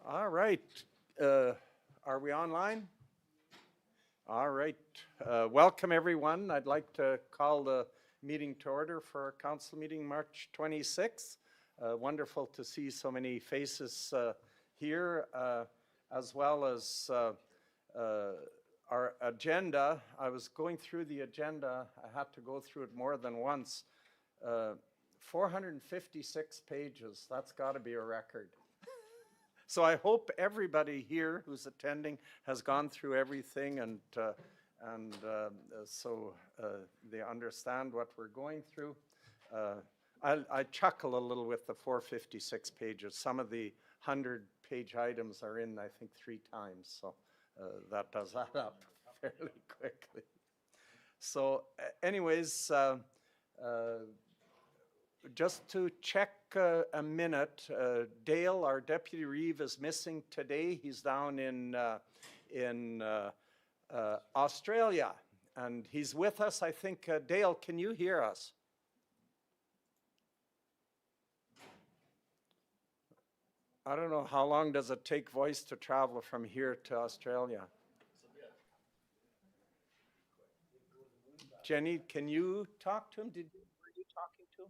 All right. Are we online? All right. Welcome, everyone. I'd like to call the meeting to order for our council meeting March 26th. Wonderful to see so many faces here, as well as our agenda. I was going through the agenda. I had to go through it more than once. 456 pages. That's got to be a record. So I hope everybody here who's attending has gone through everything and so they understand what we're going through. I chuckle a little with the 456 pages. Some of the 100-page items are in, I think, 3 times. So that does add up fairly quickly. So anyways, just to check a minute, Dale, our deputy reeve, is missing today. He's down in Australia, and he's with us. I think, Dale, can you hear us? I don't know, how long does it take voice to travel from here to Australia? Jenny, can you talk to him? Were you talking to him?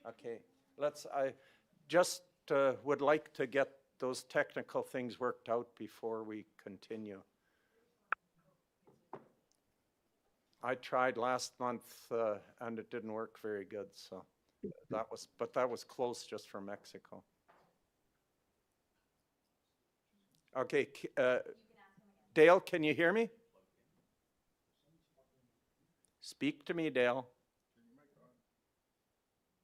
Okay, I just would like to get those technical things worked out before we continue. I tried last month and it didn't work very good, so that was close just for Mexico. Okay, Dale, can you hear me? Speak to me, Dale.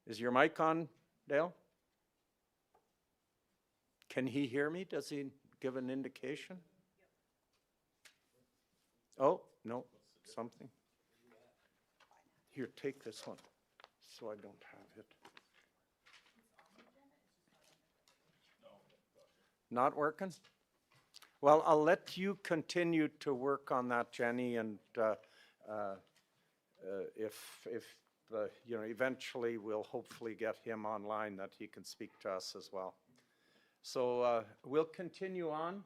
Is your mic on, Dale? Can he hear me? Does he give an indication? Oh, no, something. Here, take this one so I don't have it. Not working? Well, I'll let you continue to work on that, Jenny, and eventually we'll hopefully get him online that he can speak to us as well. So we'll continue on.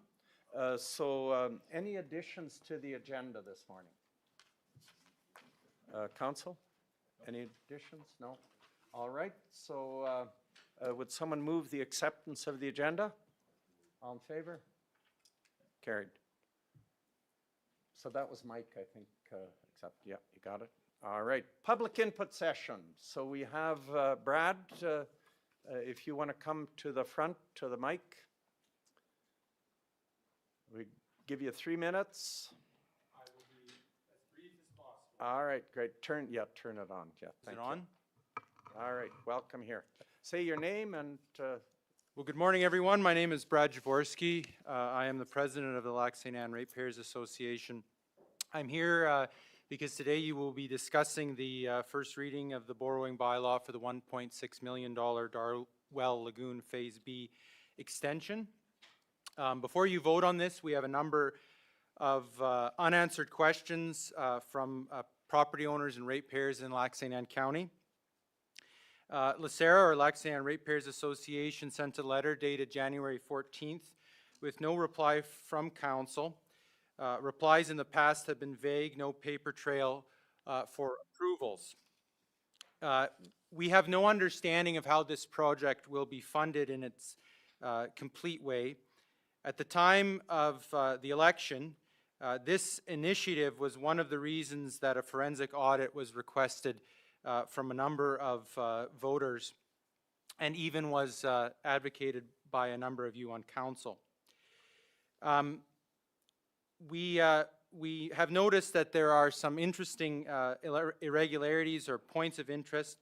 Any additions to the agenda this morning? Council, any additions? No? All right, so would someone move the acceptance of the agenda? All in favor? Carried. So that was Mike, I think, except, yeah, you got it. All right, public input session. So we have Brad, if you want to come to the front, to the mic. We give you 3 minutes. I will be as brief as possible. All right, great. Turn it on. Yeah, Is it on? All right, welcome here. Say your name and... Well, good morning, everyone. My name is Brad Jaworski. I am the president of the Lac St. Anne Ratepayers Association. I'm here because today you will be discussing the first reading of the borrowing bylaw for the $1.6 million Darwell Lagoon Phase B extension. Before you vote on this, we have a number of unanswered questions from property owners and ratepayers in Lac St. Anne County. LACERA, or Lac St. Anne Ratepayers Association, sent a letter dated January 14th with no reply from council. Replies in the past have been vague, no paper trail for approvals. We have no understanding of how this project will be funded in its complete way. At the time of the election, this initiative was one of the reasons that a forensic audit was requested from a number of voters, and even was advocated by a number of you on council. We have noticed that there are some interesting irregularities or points of interest.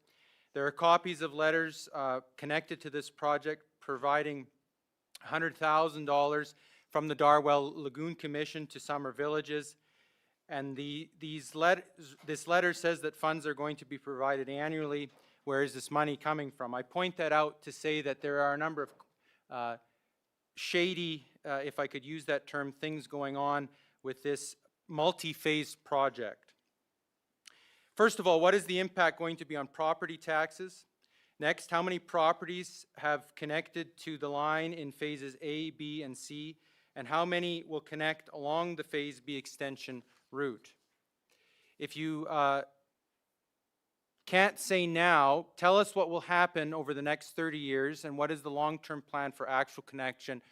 There are copies of letters connected to this project providing $100,000 from the Darwell Lagoon Commission to Summer Villages. And this letter says that funds are going to be provided annually. Where is this money coming from? I point that out to say that there are a number of shady, if I could use that term, things going on with this multi-phase project. First of all, what is the impact going to be on property taxes? Next, how many properties have connected to the line in phases A, B, and C, and how many will connect along the Phase B extension route? If you can't say now, tell us what will happen over the next 30 years and what is the long-term plan for actual connection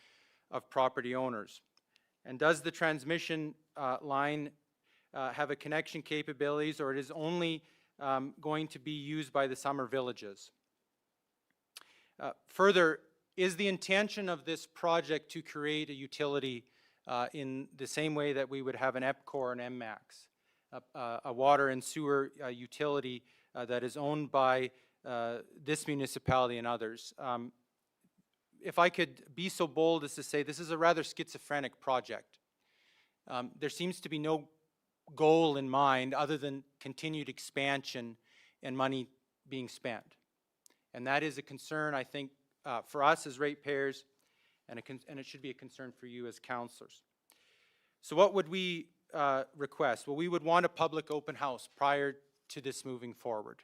of property owners. And does the transmission line have a connection capabilities, or it is only going to be used by the summer villages? Further, is the intention of this project to create a utility in the same way that we would have an EPCOR or an MMAX, a water and sewer utility that is owned by this municipality and others? If I could be so bold as to say, this is a rather schizophrenic project. There seems to be no goal in mind other than continued expansion and money being spent. And that is a concern, I think, for us as ratepayers, and it should be a concern for you as councillors. So what would we request? Well, we would want a public open house prior to this moving forward.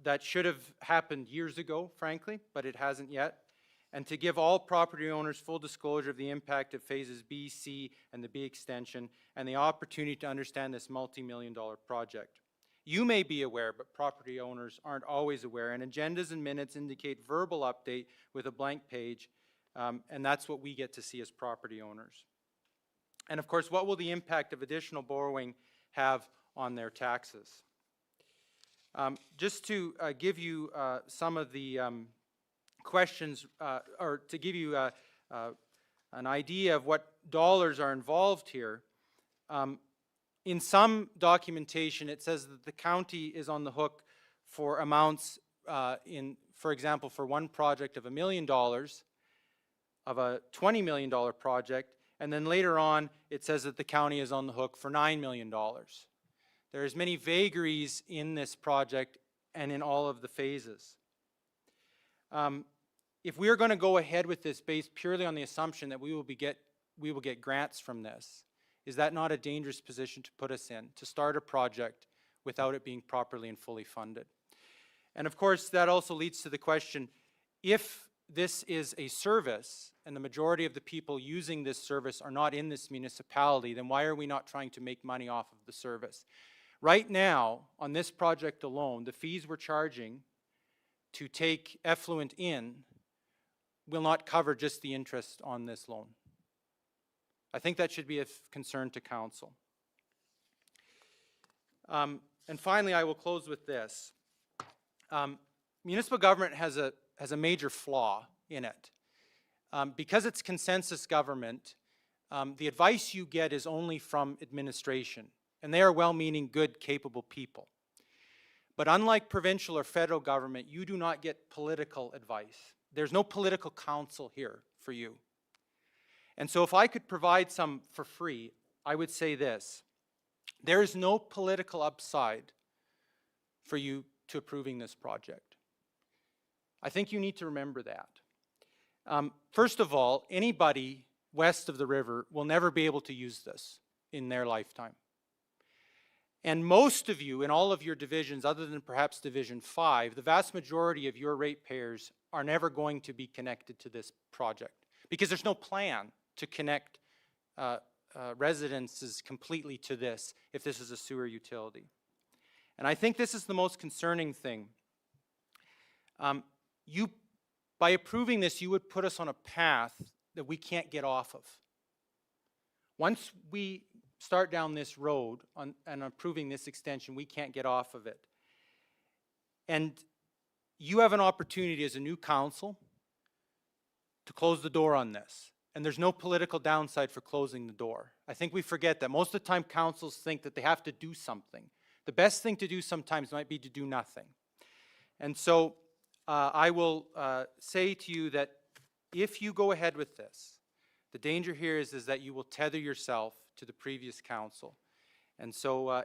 That should have happened years ago, frankly, but it hasn't yet. And to give all property owners full disclosure of the impact of phases B, C, and the B extension, and the opportunity to understand this multi-million-dollar project. You may be aware, but property owners aren't always aware, and agendas and minutes indicate verbal update with a blank page, and that's what we get to see as property owners. And of course, what will the impact of additional borrowing have on their taxes? Just to give you some of the questions, or to give you an idea of what dollars are involved here, in some documentation it says that the county is on the hook for amounts for example, for one project of $1 million, of a $20 million project, and then later on it says that the county is on the hook for $9 million. There's many vagaries in this project and in all of the phases. If we are going to go ahead with this based purely on the assumption that we will get grants from this, is that not a dangerous position to put us in, to start a project without it being properly and fully funded? And of course, that also leads to the question, if this is a service and the majority of the people using this service are not in this municipality, then why are we not trying to make money off of the service? Right now, on this project alone, the fees we're charging to take effluent in will not cover just the interest on this loan. I think that should be of concern to council. And finally, I will close with this. Municipal government has a major flaw in it. Because it's consensus government, the advice you get is only from administration, and they are well-meaning, good, capable people. But unlike provincial or federal government, you do not get political advice. There's no political counsel here for you. And so if I could provide some for free, I would say this. There is no political upside for you to approving this project. I think you need to remember that. First of all, anybody west of the river will never be able to use this in their lifetime. And most of you in all of your divisions, other than perhaps Division 5, the vast majority of your ratepayers are never going to be connected to this project because there's no plan to connect residences completely to this if this is a sewer utility. And I think this is the most concerning thing. By approving this, you would put us on a path that we can't get off of. Once we start down this road and approving this extension, we can't get off of it. And you have an opportunity as a new council to close the door on this. And there's no political downside for closing the door. I think we forget that. Most of the time councils think that they have to do something. The best thing to do sometimes might be to do nothing. And so I will say to you that if you go ahead with this, the danger here is that you will tether yourself to the previous council. And so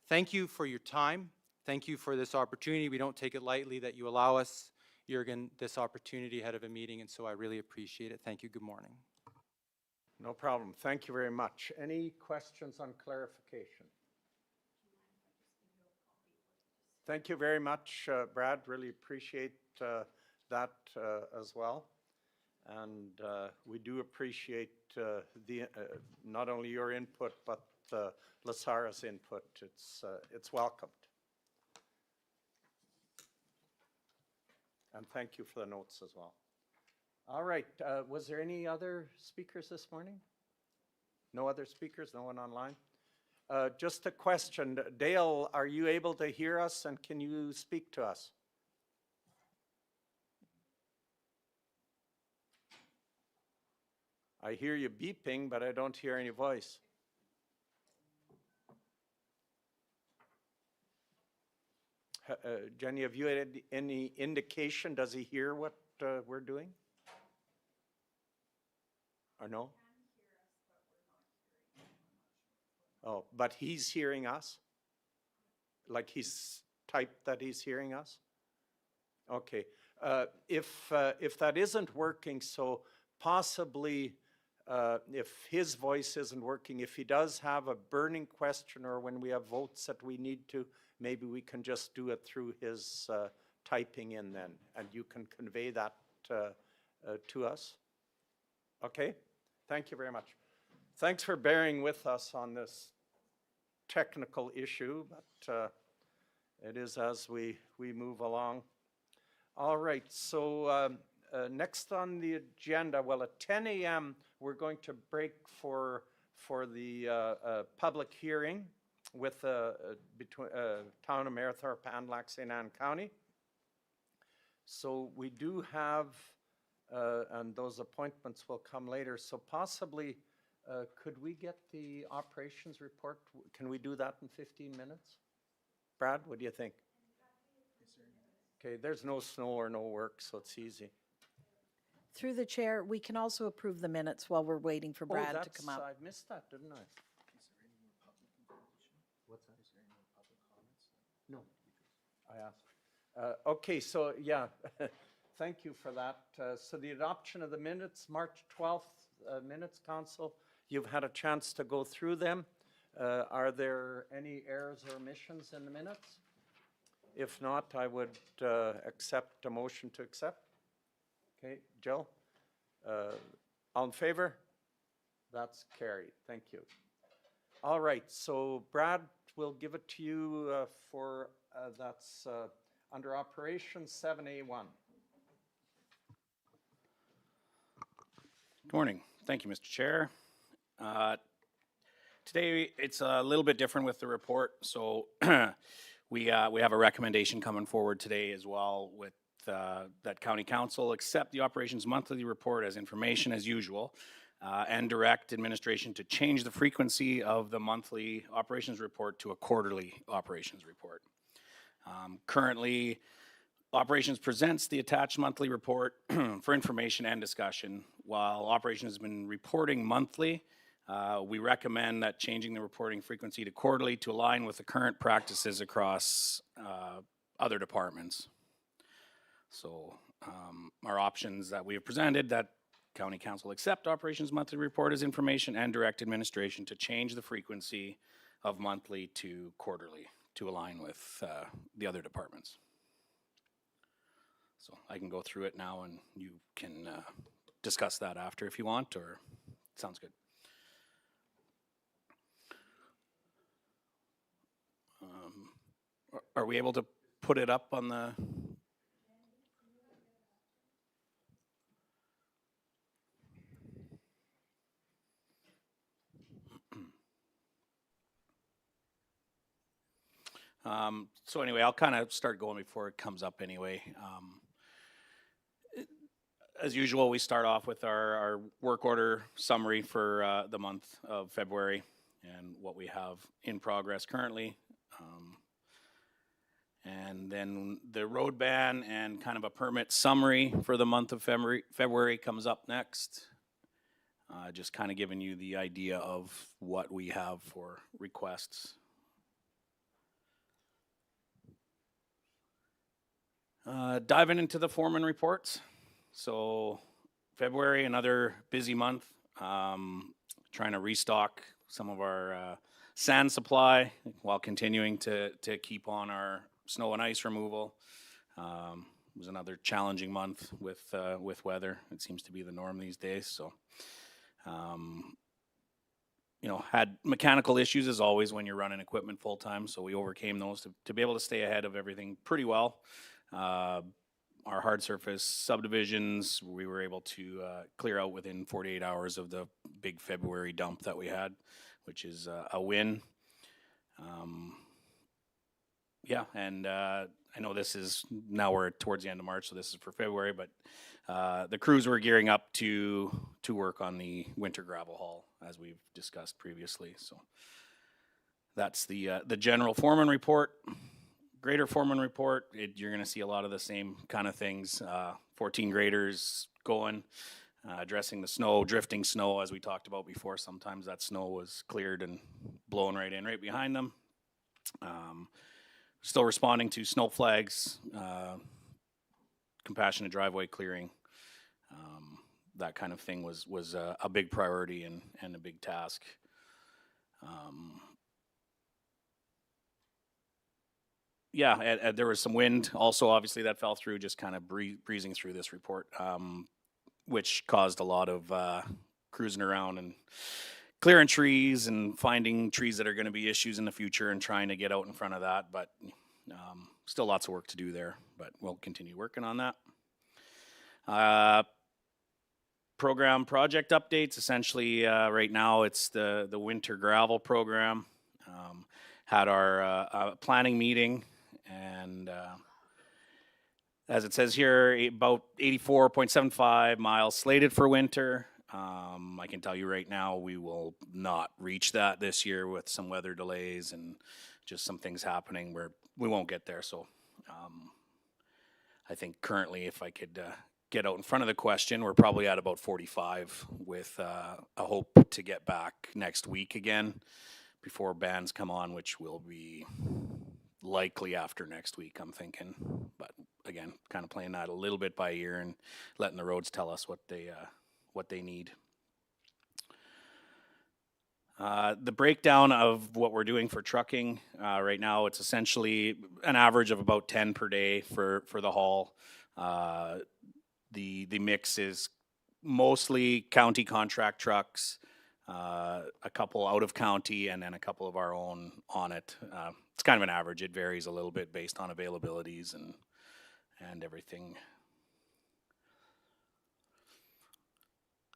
thank you for your time. Thank you for this opportunity. We don't take it lightly that you allow us, Jürgen, this opportunity ahead of a meeting, and so I really appreciate it. Thank you. Good morning. No problem. Thank you very much. Any questions on clarification? Thank you very much, Brad. Really appreciate that as well. And we do appreciate not only your input, but Lasara's input. It's welcomed. And thank you for the notes as well. All right, was there any other speakers this morning? No other speakers, no one online? Just a question, Dale, are you able to hear us and can you speak to us? I hear you beeping, but I don't hear any voice. Jenny, have you had any indication? Does he hear what we're doing? Or no? Oh, but he's hearing us? Like he's typed that he's hearing us? Okay. If that isn't working, so possibly if his voice isn't working, if he does have a burning question or when we have votes that we need to, maybe we can just do it through his typing in then, and you can convey that to us. Okay? Thank you very much. Thanks for bearing with us on this technical issue, but it is as we move along. All right, so next on the agenda, well, at 10 a.m. we're going to break for the public hearing with between Town of Mayerthorpe and Lac St. Anne County. So we do have, and those appointments will come later, so possibly could we get the operations report? Can we do that in 15 minutes? Brad, what do you think? Okay, there's no snow or no work, so it's easy. Through the chair, we can also approve the minutes while we're waiting for Brad to come up. I missed that, didn't I? Is there any more public information? What's that? Is there any more public comments? No, I asked. Okay, so yeah, thank you for that. So the adoption of the minutes, March 12th minutes, Council, you've had a chance to go through them. Are there any errors or omissions in the minutes? If not, I would accept a motion to accept. Okay, Jill? All in favor? That's carried. Thank you. All right, so Brad, we'll give it to you for, that's under operations 7A1. Good morning. Thank you, Mr. Chair. Today, it's a little bit different with the report. So we have a recommendation coming forward today as well with that County Council accept the Operations Monthly Report as information as usual and direct administration to change the frequency of the monthly operations report to a quarterly operations report. Currently, Operations presents the attached monthly report for information and discussion. While Operations has been reporting monthly, we recommend that changing the reporting frequency to quarterly to align with the current practices across other departments. So our options that we have presented, that County Council accept Operations Monthly Report as information and direct administration to change the frequency of monthly to quarterly to align with the other departments. So I can go through it now and you can discuss that after if you want, or sounds good. Are we able to put it up on the... So anyway, I'll kind of start going before it comes up anyway. As usual, we start off with our work order summary for the month of February and what we have in progress currently. And then the road ban and kind of a permit summary for the month of February comes up next. Just kind of giving you the idea of what we have for requests. Diving into the foreman reports. So February, another busy month. Trying to restock some of our sand supply while continuing to keep on our snow and ice removal. It was another challenging month with weather. It seems to be the norm these days. So, you know, had mechanical issues as always when you're running equipment full time. So we overcame those to be able to stay ahead of everything pretty well. Our hard surface subdivisions, we were able to clear out within 48 hours of the big February dump that we had, which is a win. Yeah, and I know this is, now we're towards the end of March, so this is for February, but the crews were gearing up to work on the winter gravel haul, as we've discussed previously. So that's the general foreman report. Grader foreman report, you're going to see a lot of the same kind of things. 14 graders going, addressing the snow, drifting snow, as we talked about before. Sometimes that snow was cleared and blown right in, right behind them. Still responding to snow flags, compassionate driveway clearing. That kind of thing was a big priority and a big task. Yeah, there was some wind also, obviously, that fell through, just kind of breezing through this report, which caused a lot of cruising around and clearing trees and finding trees that are going to be issues in the future and trying to get out in front of that. But still lots of work to do there, but we'll continue working on that. Program project updates, essentially right now it's the winter gravel program. Had our planning meeting, and as it says here, about 84.75 miles slated for winter. I can tell you right now we will not reach that this year with some weather delays and just some things happening where we won't get there. So I think currently, if I could get out in front of the question, we're probably at about 45 with a hope to get back next week again before bands come on, which will be likely after next week, I'm thinking. But again, kind of playing that a little bit by ear and letting the roads tell us what they need. The breakdown of what we're doing for trucking right now, it's essentially an average of about 10 per day for the haul. The mix is mostly county contract trucks, a couple out of county, and then a couple of our own on it. It's kind of an average. It varies a little bit based on availabilities and everything.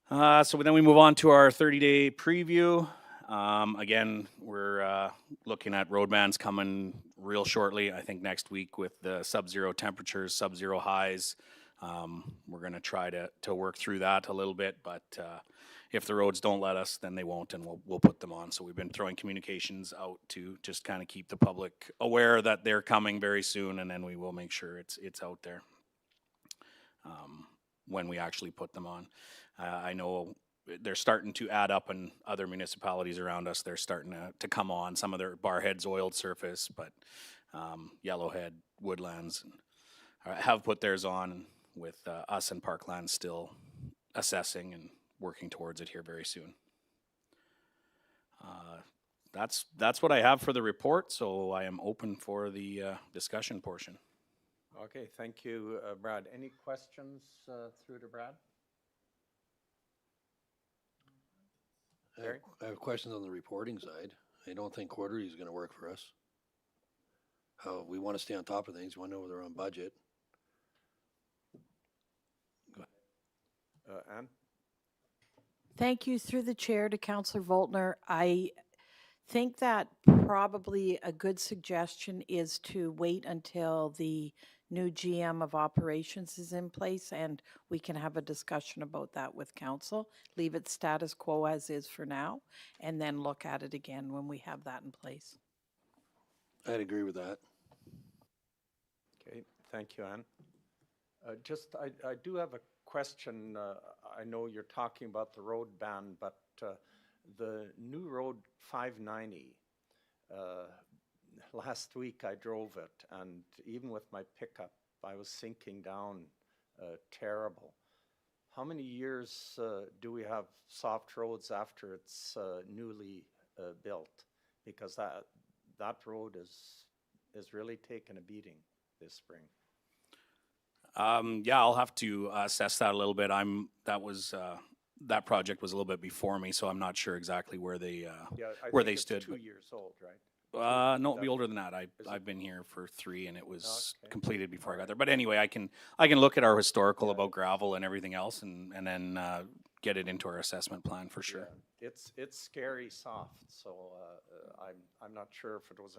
So then we move on to our 30-day preview. Again, we're looking at road bans coming real shortly. I think next week with the sub-zero temperatures, sub-zero highs. We're going to try to work through that a little bit, but if the roads don't let us, then they won't, and we'll put them on. So we've been throwing communications out to just kind of keep the public aware that they're coming very soon, and then we will make sure it's out there when we actually put them on. I know they're starting to add up in other municipalities around us. They're starting to come on. Some of their Barhead's oiled surface, but Yellowhead, Woodlands have put theirs on, with us and Parkland still assessing and working towards it here very soon. That's what I have for the report, so I am open for the discussion portion. Okay, thank you, Brad. Any questions through to Brad? Gary? I have questions on the reporting side. I don't think quarterly is going to work for us. How we want to stay on top of things. We want to know whether they're on budget. Go ahead. Ann? Thank you through the chair to Councillor Voltner. I think that probably a good suggestion is to wait until the new GM of operations is in place, and we can have a discussion about that with council. Leave it status quo as is for now, and then look at it again when we have that in place. I'd agree with that. Okay, thank you, Ann. I do have a question. I know you're talking about the road ban, but the new road 590, last week I drove it, and even with my pickup, I was sinking down terrible. How many years do we have soft roads after it's newly built? Because that road is is really taking a beating this spring. Yeah, I'll have to assess that a little bit. That project was a little bit before me, so I'm not sure exactly where they, Yeah, I where think they it's stood. 2 years old, right? No, it'll be that- older than that. it? I've been here for 3 and it was Okay. completed before I got there. But anyway, I can look at our historical Yeah. about gravel and everything else and then get it into our assessment plan for sure. Yeah, it's scary soft, so I'm not sure if it was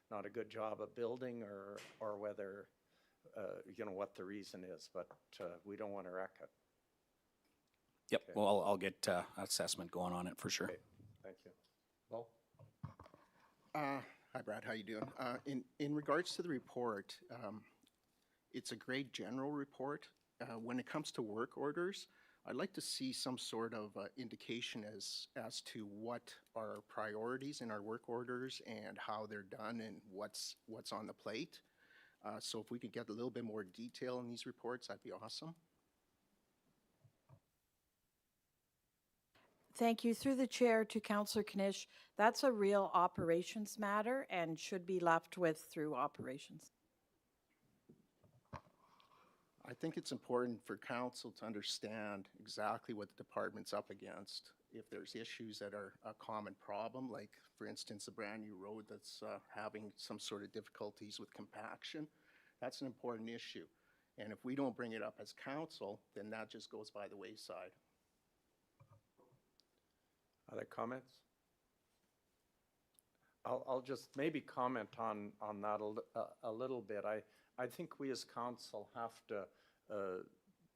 not a good job of building or whether, you know, what the reason is, but we don't want to wreck it. Yep, Okay. well, I'll get assessment going on it for sure. Okay, thank you. Bo? Hi, Brad. How you doing? In regards to the report, it's a great general report. When it comes to work orders, I'd like to see some sort of indication as to what are priorities in our work orders and how they're done and what's on the plate. So if we could get a little bit more detail in these reports, that'd be awesome. Thank you. Through the chair to Councillor Knish, that's a real operations matter and should be left with through operations. I think it's important for council to understand exactly what the department's up against. If there's issues that are a common problem, like for instance, a brand new road that's having some sort of difficulties with compaction, that's an important issue. And if we don't bring it up as council, then that just goes by the wayside. Other comments? I'll just maybe comment on that a little bit. I think we as council have to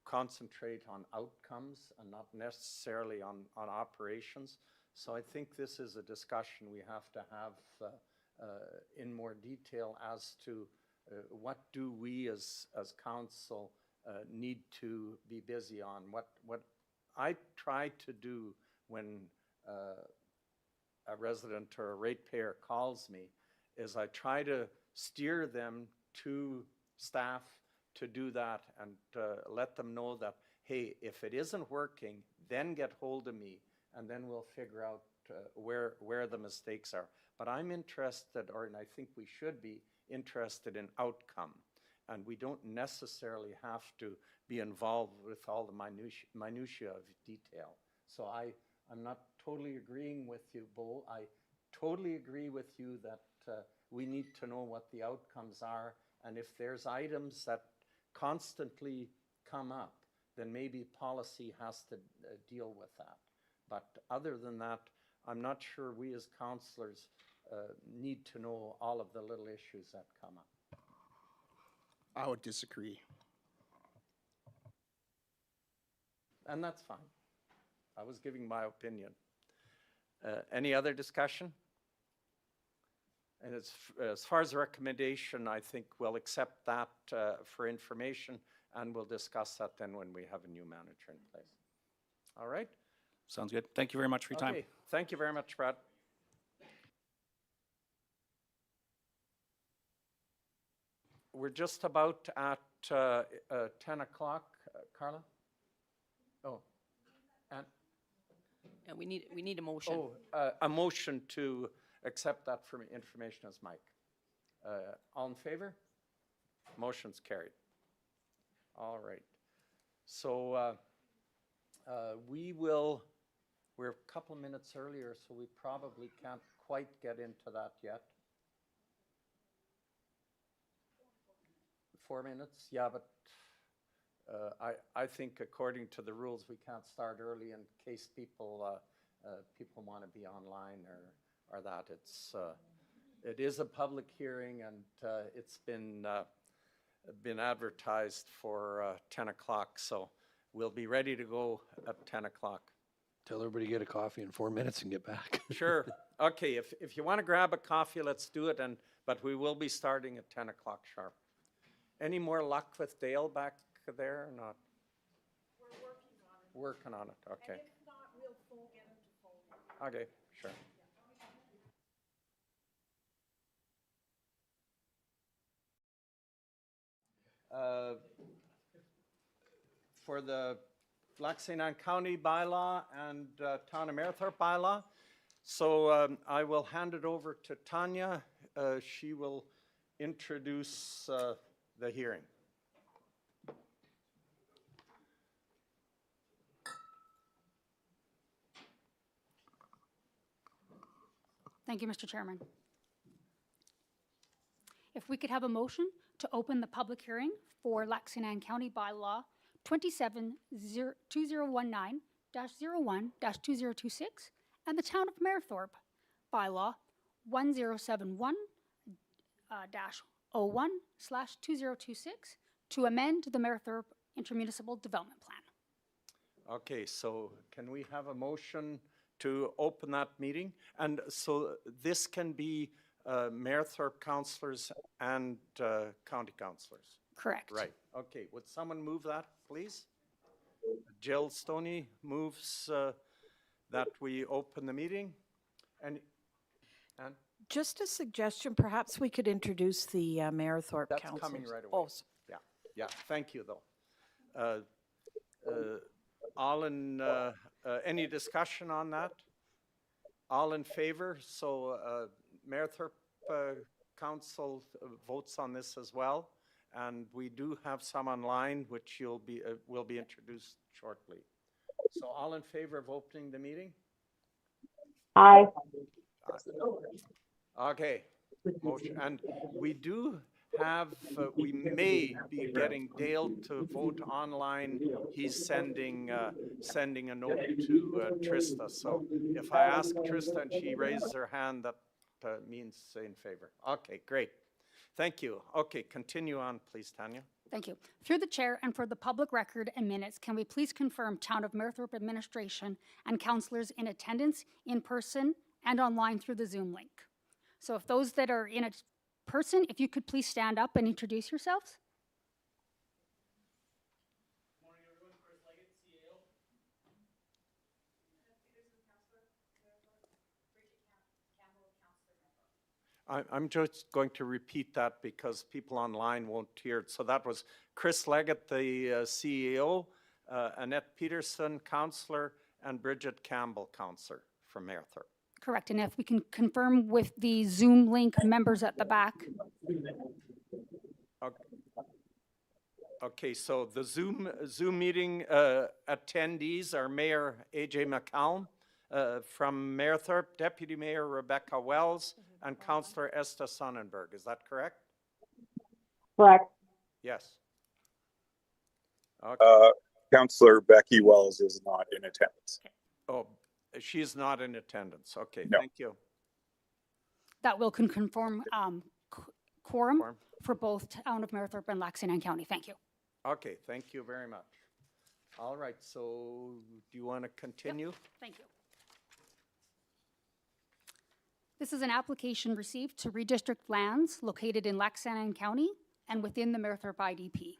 concentrate on outcomes and not necessarily on operations. So I think this is a discussion we have to have in more detail as to what do we as council need to be busy on. What I try to do when a resident or a ratepayer calls me is I try to steer them to staff to do that and let them know that, hey, if it isn't working, then get hold of me and then we'll figure out where the mistakes are. But I'm interested, and I think we should be interested in outcome. And we don't necessarily have to be involved with all the minutiae of detail. So I'm not totally agreeing with you, Bo. I totally agree with you that we need to know what the outcomes are. And if there's items that constantly come up, then maybe policy has to deal with that. But other than that, I'm not sure we as councillors need to know all of the little issues that come up. I would disagree. And that's fine. I was giving my opinion. Any other discussion? And as far as the recommendation, I think we'll accept that for information and we'll discuss that then when we have a new manager in place. All right? Sounds good. Thank you very much for your time. Okay, thank you very much, Brad. We're just about at 10 o'clock, Carla? Oh, and, Yeah, we need a motion. a motion to accept that for information as Mike. All in favor? Motion's carried. All right. So we're a couple minutes earlier, so we probably can't quite get into that yet. 4 minutes? Yeah, but I think according to the rules, we can't start early in case people want to be online or that. It is a public hearing and it's been advertised for 10 o'clock, so we'll be ready to go at 10 o'clock. Tell everybody to get a coffee in 4 minutes and get back. Sure. Okay, if you want to grab a coffee, let's do it, but we will be starting at 10 o'clock sharp. Any more luck with Dale back there or not? We're working on it. Working on it, okay. And if not, we'll get him to phone. Okay, sure. For the Lac St. Anne County bylaw and Town of Marathon bylaw. So I will hand it over to Tanya. She will introduce the hearing. Thank you, Mr. Chairman. If we could have a motion to open the public hearing for Lac-Saint-Anne County Bylaw 2019-01-2026 and the Town of Mayerthorpe Bylaw 1071-01/2026 to amend the Mayerthorpe Intermunicipal Development Plan. Okay, so can we have a motion to open that meeting? And so this can be Mayerthorpe councillors and county councillors? Correct. Right, okay. Would someone move that, please? Jill Stoney moves that we open the meeting. And Just a suggestion, perhaps we could introduce the Mayerthorpe that's councillors. coming right away. Oh, Yeah, thank you, though. All in, any discussion on that? All in favor? So Mayerthorpe Council votes on this as well. And we do have some online, which will be introduced shortly. So all in favor of opening the meeting? Aye. Okay, motion, and we do have, we may be getting Dale to vote online. He's sending a note to Trista. So if I ask Trista and she raises her hand, that means in favor. Okay, great. Thank you. Okay, continue on, please, Tanya. Thank you. Through the chair and for the public record and minutes, can we please confirm Town of Mayerthorpe administration and councillors in attendance in person and online through the Zoom link? So if those that are in person, if you could please stand up and introduce yourselves. Morning, everyone. Chris Leggett, CAO. I'm just going to repeat that because people online won't hear it. So that was Chris Leggett, the CEO, Annette Peterson, councillor, and Bridget Campbell, councillor from Mayerthorpe. Correct. And if we can confirm with the Zoom link members at the back. Okay, so the Zoom meeting attendees are Mayor AJ McCallum from Mayerthorpe, Deputy Mayor Rebecca Wells, and Councillor Esta Sonnenberg. Is that correct? Correct. Yes. Okay. Councillor Becky Wells is not in attendance. Oh, she's not in attendance. Okay, No. thank you. That will confirm quorum Quorum. for both Town of Mayerthorpe and Lac-Saint-Anne County. Thank you. Okay, thank you very much. All right, so do you want to continue? Thank you. This is an application received to redistrict lands located in Lac-Saint-Anne County and within the Mayerthorpe IDP.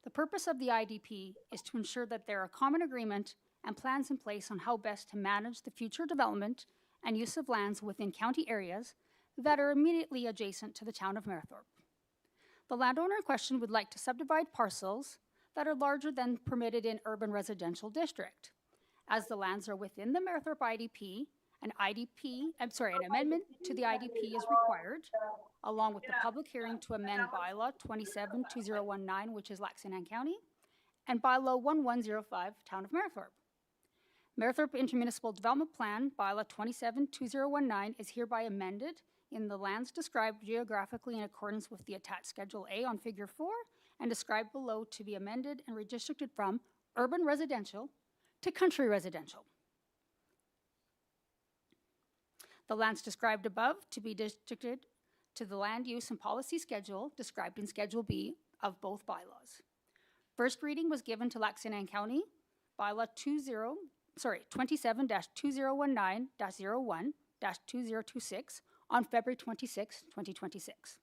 The purpose of the IDP is to ensure that there are common agreement and plans in place on how best to manage the future development and use of lands within county areas that are immediately adjacent to the Town of Mayerthorpe. The landowner in question would like to subdivide parcels that are larger than permitted in urban residential district. As the lands are within the Mayerthorpe IDP, an amendment to the IDP is required, along with the public hearing to amend bylaw 27-2019, which is Lac-Saint-Anne County, and bylaw 1105, Town of Mayerthorpe. Mayerthorpe Intermunicipal Development Plan, bylaw 27-2019, is hereby amended in the lands described geographically in accordance with the attached Schedule A on Figure 4 and described below to be amended and redistricted from urban residential to country residential. The lands described above to be districted to the land use and policy schedule described in Schedule B of both bylaws. First reading was given to Lac-Saint-Anne County, bylaw 27-2019-01-2026 on February 26, 2026.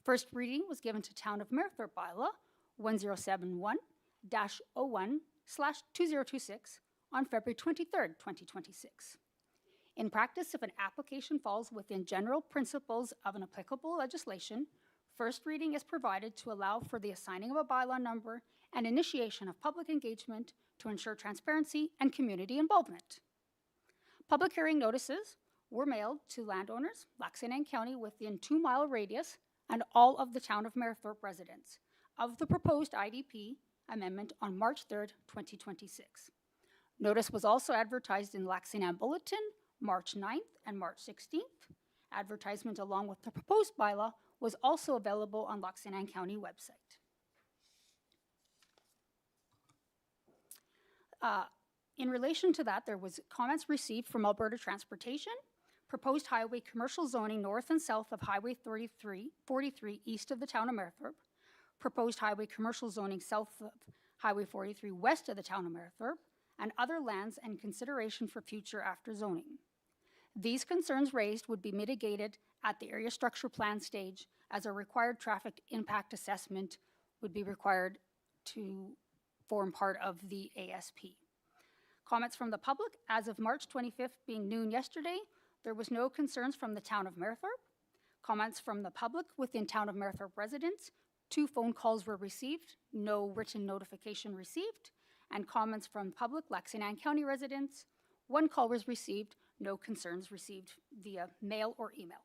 First reading was given to Town of Mayerthorpe bylaw 1071-01/2026 on February 23, 2026. In practice, if an application falls within general principles of an applicable legislation, first reading is provided to allow for the assigning of a bylaw number and initiation of public engagement to ensure transparency and community involvement. Public hearing notices were mailed to landowners, Lac-Saint-Anne County, within 2-mile radius and all of the Town of Mayerthorpe residents of the proposed IDP amendment on March 3rd, 2026. Notice was also advertised in the Lac-Saint-Anne Bulletin, March 9th and March 16th. Advertisement along with the proposed bylaw was also available on Lac-Saint-Anne County website. In relation to that, there was comments received from Alberta Transportation, proposed highway commercial zoning north and south of Highway 43 east of the Town of Mayerthorpe, proposed highway commercial zoning south of Highway 43 west of the Town of Mayerthorpe, and other lands and consideration for future after zoning. These concerns raised would be mitigated at the area structure plan stage, as a required traffic impact assessment would be required to form part of the ASP. Comments from the public, as of March 25th being noon yesterday, there was no concerns from the Town of Mayerthorpe. Comments from the public within Town of Mayerthorpe residents, 2 phone calls were received, no written notification received, and comments from public Lac-Saint-Anne County residents, 1 call was received, no concerns received via mail or email.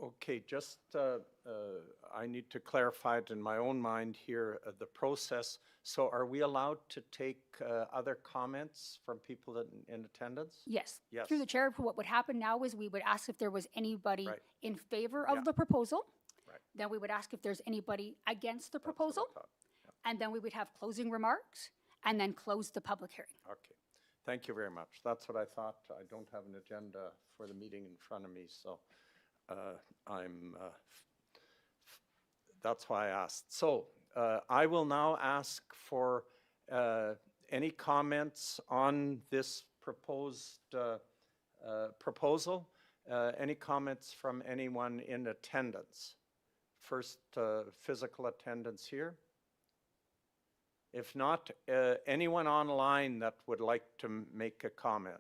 Okay, just, I need to clarify it in my own mind here, the process. So are we allowed to take other comments from people in attendance? Yes. Yes. Through the chair, what would happen now is we would ask if there was anybody Right. in favor of Yeah. the proposal. Right. Then we would ask if there's anybody against the That's what I proposal. thought. Yeah. And then we would have closing remarks and then close the public hearing. Okay, thank you very much. That's what I thought. I don't have an agenda for the meeting in front of me, so that's why I asked. So I will now ask for any comments on this proposed proposal. Any comments from anyone in attendance? First, physical attendance here. If not, anyone online that would like to make a comment?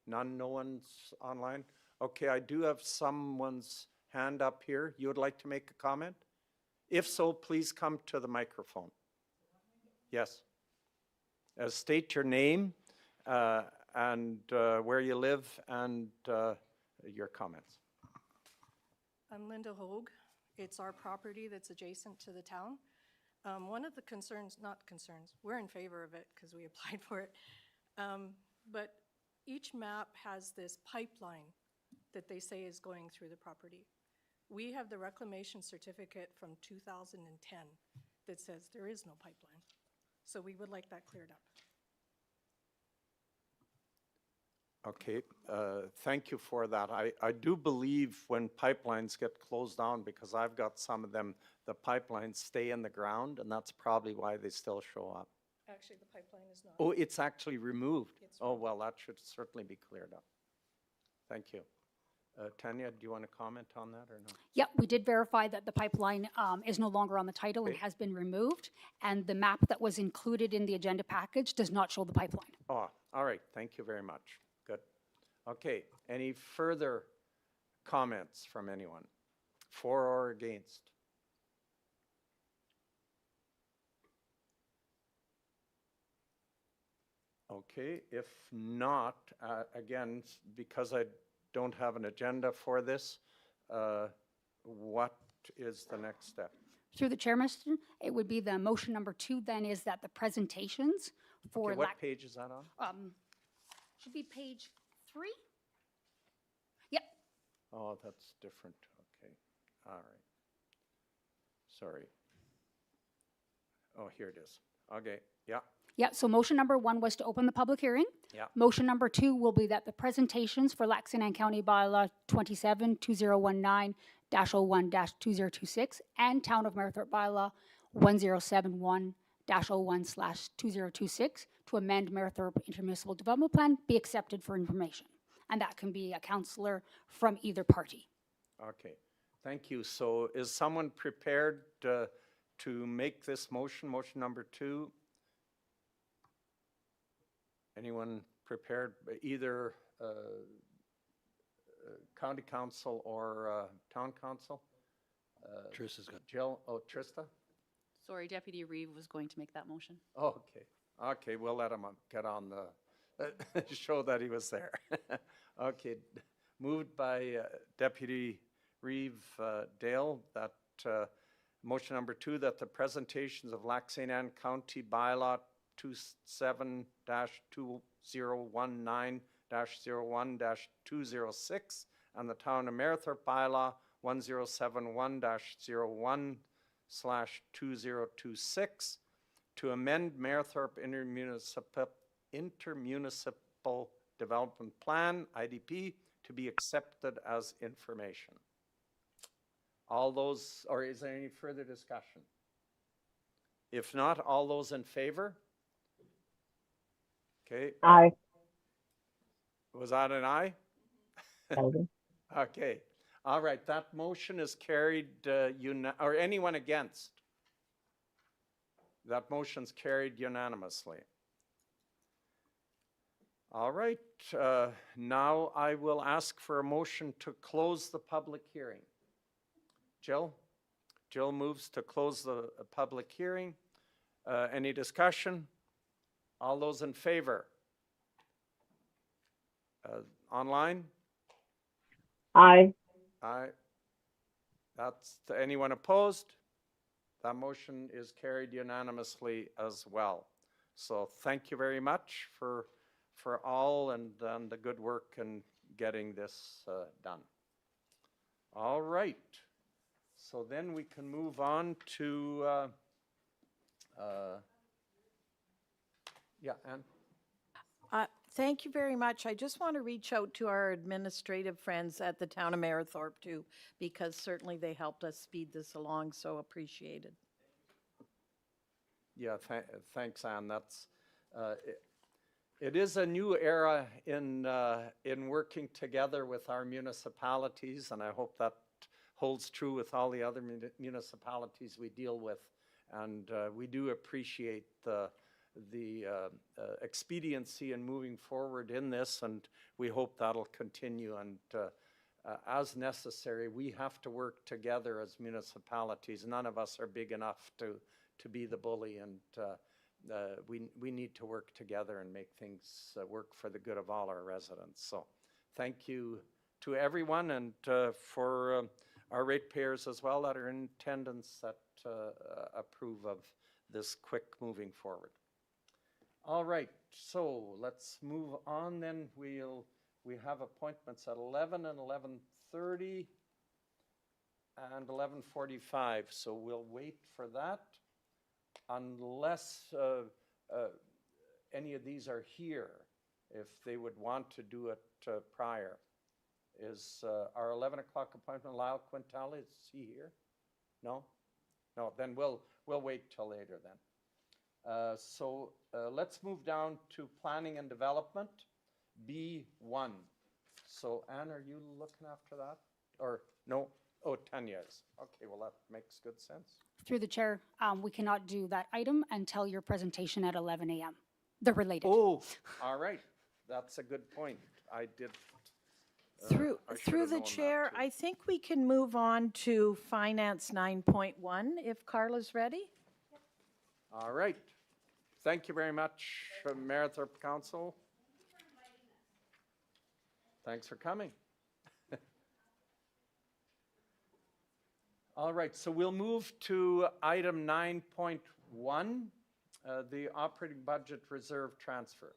None, no one's online? Okay, I do have someone's hand up here. You would like to make a comment? If so, please come to the microphone. Yes. State your name and where you live and your comments. I'm Linda Hogue. It's our property that's adjacent to the town. One of the concerns, not concerns, we're in favor of it because we applied for it, but each map has this pipeline that they say is going through the property. We have the reclamation certificate from 2010 that says there is no pipeline. So we would like that cleared up. Okay, thank you for that. I do believe when pipelines get closed down, because I've got some of them, the pipelines stay in the ground, and that's probably why they still show up. Actually, the pipeline is not. Oh, it's actually removed? It's Oh, well, that should certainly be cleared up. Thank you. Tanya, do you want to comment on that or no? Yep, we did verify that the pipeline is no longer on the title and Okay. has been removed. And the map that was included in the agenda package does not show the pipeline. Oh, all right, thank you very much. Good. Okay, any further comments from anyone? For or against? Okay, if not, again, because I don't have an agenda for this, what is the next step? Through the chairman, it would be the motion number 2 then is that the presentations for Okay, what page is that on? should be page 3. Yep, Oh, that's different, okay, all right. Sorry. Oh, here it is. Okay, yeah, yeah, so motion number 1 was to open the public hearing. yeah. Motion number 2 will be that the presentations for Lac-Saint-Anne County Bylaw 27-2019-01-2026 and Town of Mayerthorpe Bylaw 1071-01/2026 to amend Mayerthorpe Intermunicipal Development Plan be accepted for information. And that can be a councillor from either party. Okay, thank you. So is someone prepared to make this motion, motion number 2? Anyone prepared, either county council or town council? Trista's got. Jill, oh, Trista? Sorry, Deputy Reeve was going to make that motion. Oh, okay, okay, we'll let him get on the show that he was there. Okay, moved by Deputy Reeve Dale, that motion number 2, that the presentations of Lac St. Anne County Bylaw 27-2019-01-206 and the Town of Merithorpe Bylaw 1071-01/2026 to amend Merithorpe intermunicipal development plan, IDP, to be accepted as information. All those, or is there any further discussion? If not, all those in favor? Okay, Aye. was that an aye? Okay, all right, that motion is carried, or anyone against? That motion's carried unanimously. All right, now I will ask for a motion to close the public hearing. Jill? Jill moves to close the public hearing. Any discussion? All those in favor? Online? Aye. Aye. That's, anyone opposed? That motion is carried unanimously as well. So thank you very much for all and the good work in getting this done. All right. So then we can move on to, yeah, Ann? Thank you very much. I just want to reach out to our administrative friends at the Town of Merithorpe too, because certainly they helped us speed this along, so appreciated. Yeah, thanks, Ann. That's, it is a new era in working together with our municipalities, and I hope that holds true with all the other municipalities we deal with. And we do appreciate the expediency in moving forward in this, and we hope that'll continue. And as necessary, we have to work together as municipalities. None of us are big enough to be the bully, and we need to work together and make things work for the good of all our residents. So thank you to everyone, and for our ratepayers as well that are in attendance that approve of this quick moving forward. All right, so let's move on then. We have appointments at 11 and 11:30 and 11:45, so we'll wait for that unless any of these are here, if they would want to do it prior. Is our 11 o'clock appointment Lyle Quintale, is he here? No? No, then we'll wait till later then. So let's move down to planning and development, B1. So Ann, are you looking after that? Or no? Oh, Tanya's. Okay, well that makes good sense. Through the chair, we cannot do that item until your presentation at 11 a.m. They're related. Oh, all right. That's a good point. I did. Through I should have the known that chair, too. I think we can move on to Finance 9.1 if Carla's ready. All right. Thank you very much, Merithorpe Council. Thanks for coming. All right, so we'll move to item 9.1, the operating budget reserve transfer.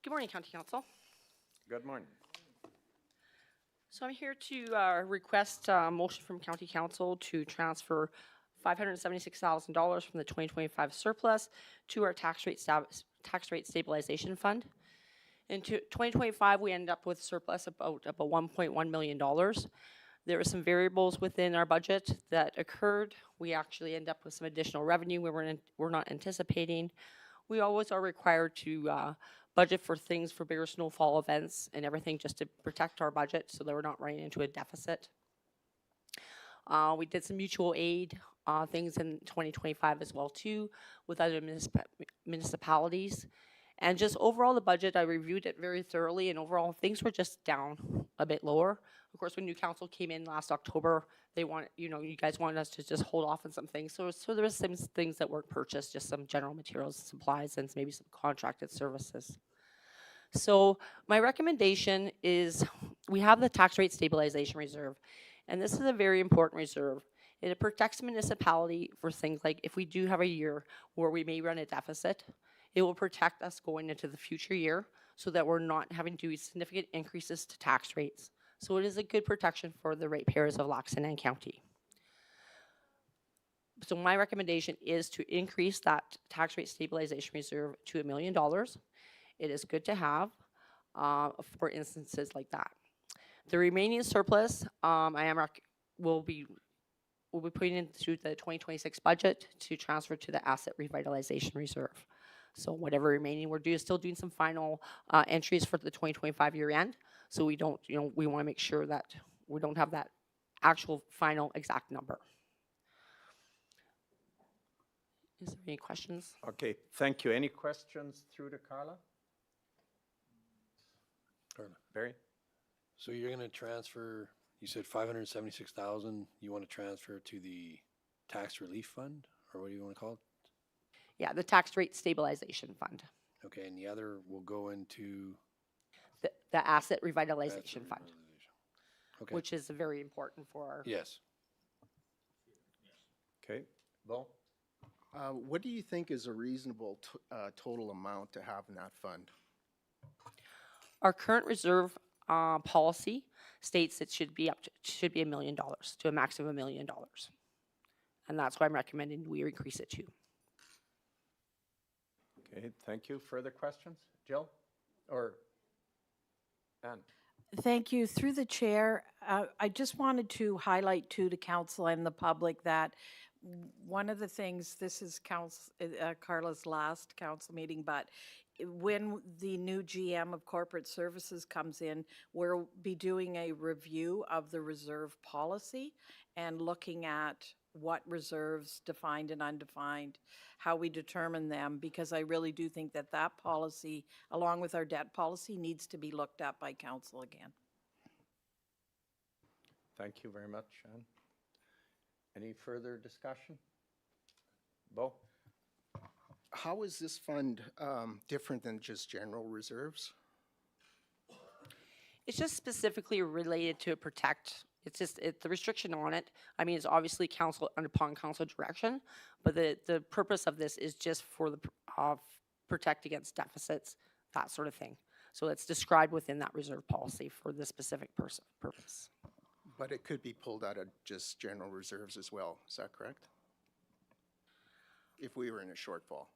Good morning, County Council. Good morning. So I'm here to request a motion from County Council to transfer $576,000 from the 2025 surplus to our tax rate stabilization fund. In 2025, we ended up with surplus about $1.1 million. There were some variables within our budget that occurred. We actually end up with some additional revenue we're not anticipating. We always are required to budget for things for bigger snowfall events and everything just to protect our budget so that we're not running into a deficit. We did some mutual aid things in 2025 as well too with other municipalities. And just overall, the budget, I reviewed it very thoroughly, and overall, things were just down a bit lower. Of course, when new council came in last October, they wanted, you guys wanted us to just hold off on some things. So there was some things that weren't purchased, just some general materials, supplies, and maybe some contracted services. So my recommendation is we have the tax rate stabilization reserve, and this is a very important reserve. It protects municipality for things like if we do have a year where we may run a deficit, it will protect us going into the future year so that we're not having to do significant increases to tax rates. So it is a good protection for the ratepayers of Lac-Saint-Anne County. So my recommendation is to increase that tax rate stabilization reserve to $1 million. It is good to have for instances like that. The remaining surplus, will be putting into the 2026 budget to transfer to the asset revitalization reserve. So whatever remaining, we're still doing some final entries for the 2025 year end. So we don't, we want to make sure that we don't have that actual final exact number. Is there any questions? Okay, thank you. Any questions through to Carla? Carla. Barry? So you're gonna transfer, you said 576,000, you wanna transfer to the tax relief fund, or what do you wanna call it? Yeah, the tax rate stabilization fund, Okay, and the other will go into the asset revitalization fund, Okay, which is very important for our. yes. Okay, Bo? What do you think is a reasonable total amount to have in that fund? Our current reserve policy states it should be $1 million to a max of $1 million, and that's why I'm recommending we increase it to. Okay, thank you. Further questions? Jill? Or Ann? Thank you. Through the chair, I just wanted to highlight to the council and the public that one of the things, this is Carla's last council meeting, but when the new GM of corporate services comes in, we'll be doing a review of the reserve policy and looking at what reserves, defined and undefined, how we determine them, because I really do think that that policy, along with our debt policy, needs to be looked at by council again. Thank you very much, Ann. Any further discussion? Bo? How is this fund different than just general reserves? It's just specifically related to protect. It's just the restriction on it. I mean, it's obviously upon council direction, but the purpose of this is just for the protect against deficits, that sort of thing. So it's described within that reserve policy for this specific purpose. But it could be pulled out of just general reserves as well. Is that correct? If we were in a shortfall.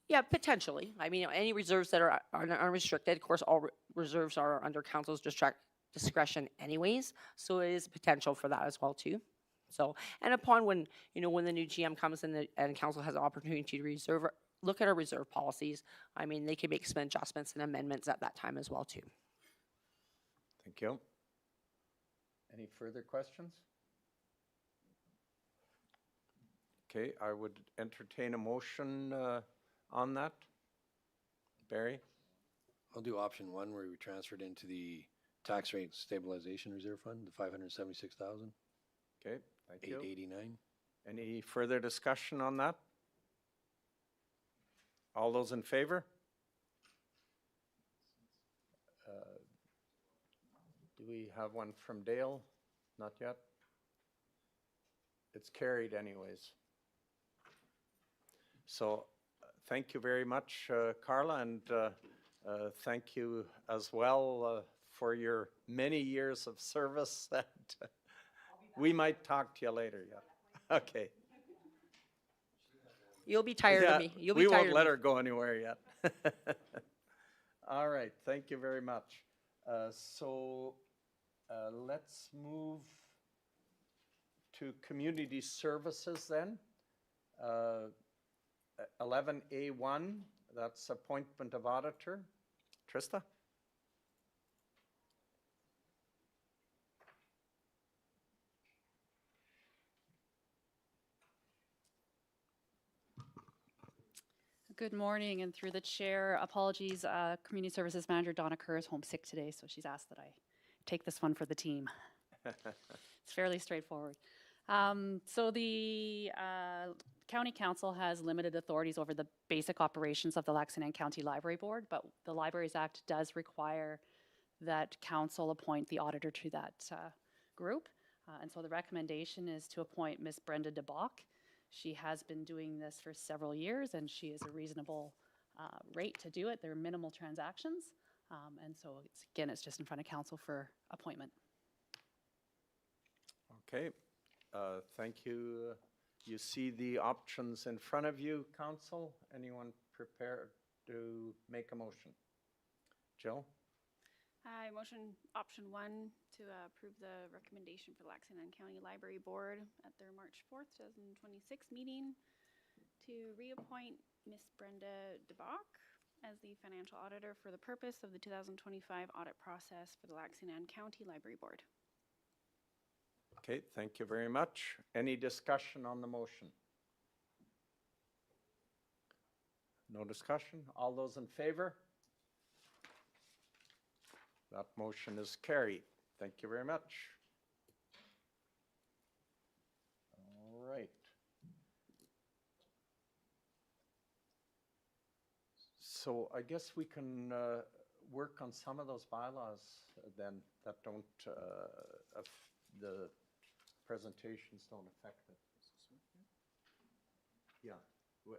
Yeah, potentially. I mean, any reserves that are unrestricted, of course, all reserves are under council's discretion anyways, so it is potential for that as well too. So, and upon when the new GM comes in and council has an opportunity to look at our reserve policies, I mean, they can make some adjustments and amendments at that time as well too. Thank you. Any further questions? Okay, I would entertain a motion on that. Barry? I'll do option one where we transferred into the tax rate stabilization reserve fund, the 576,000, Okay, thank you. 889. Any further discussion on that? All those in favor? Do we have one from Dale? Not yet? It's carried anyways. So thank you very much, Carla, and thank you as well for your many years of service. And we might talk to you later, yeah. Okay. You'll be tired of me. You'll be we tired won't of let me. her go anywhere yet. All right, thank you very much. So let's move to community services then. 11A1, that's appointment of auditor. Trista? Good morning, and through the chair, apologies, Community Services Manager Donna Kerr is homesick today, so she's asked that I take this one for the team. It's fairly straightforward. So the County Council has limited authorities over the basic operations of the Lac-Saint-Anne County Library Board, but the Libraries Act does require that council appoint the auditor to that group. And so the recommendation is to appoint Ms. Brenda DeBach. She has been doing this for several years, and she is a reasonable rate to do it. They're minimal transactions. And so it's just in front of council for appointment. Okay, thank you. You see the options in front of you, council. Anyone prepared to make a motion? Jill? I motion option 1 to approve the recommendation for the Lac-Saint-Anne County Library Board at their March 4th, 2026 meeting to reappoint Miss Brenda DeBach as the financial auditor for the purpose of the 2025 audit process for the Lac-Saint-Anne County Library Board. Okay, thank you very much. Any discussion on the motion? No discussion? All those in favor? That motion is carried. Thank you very much. All right. So I guess we can work on some of those bylaws then that don't, the presentations don't affect it. Yeah,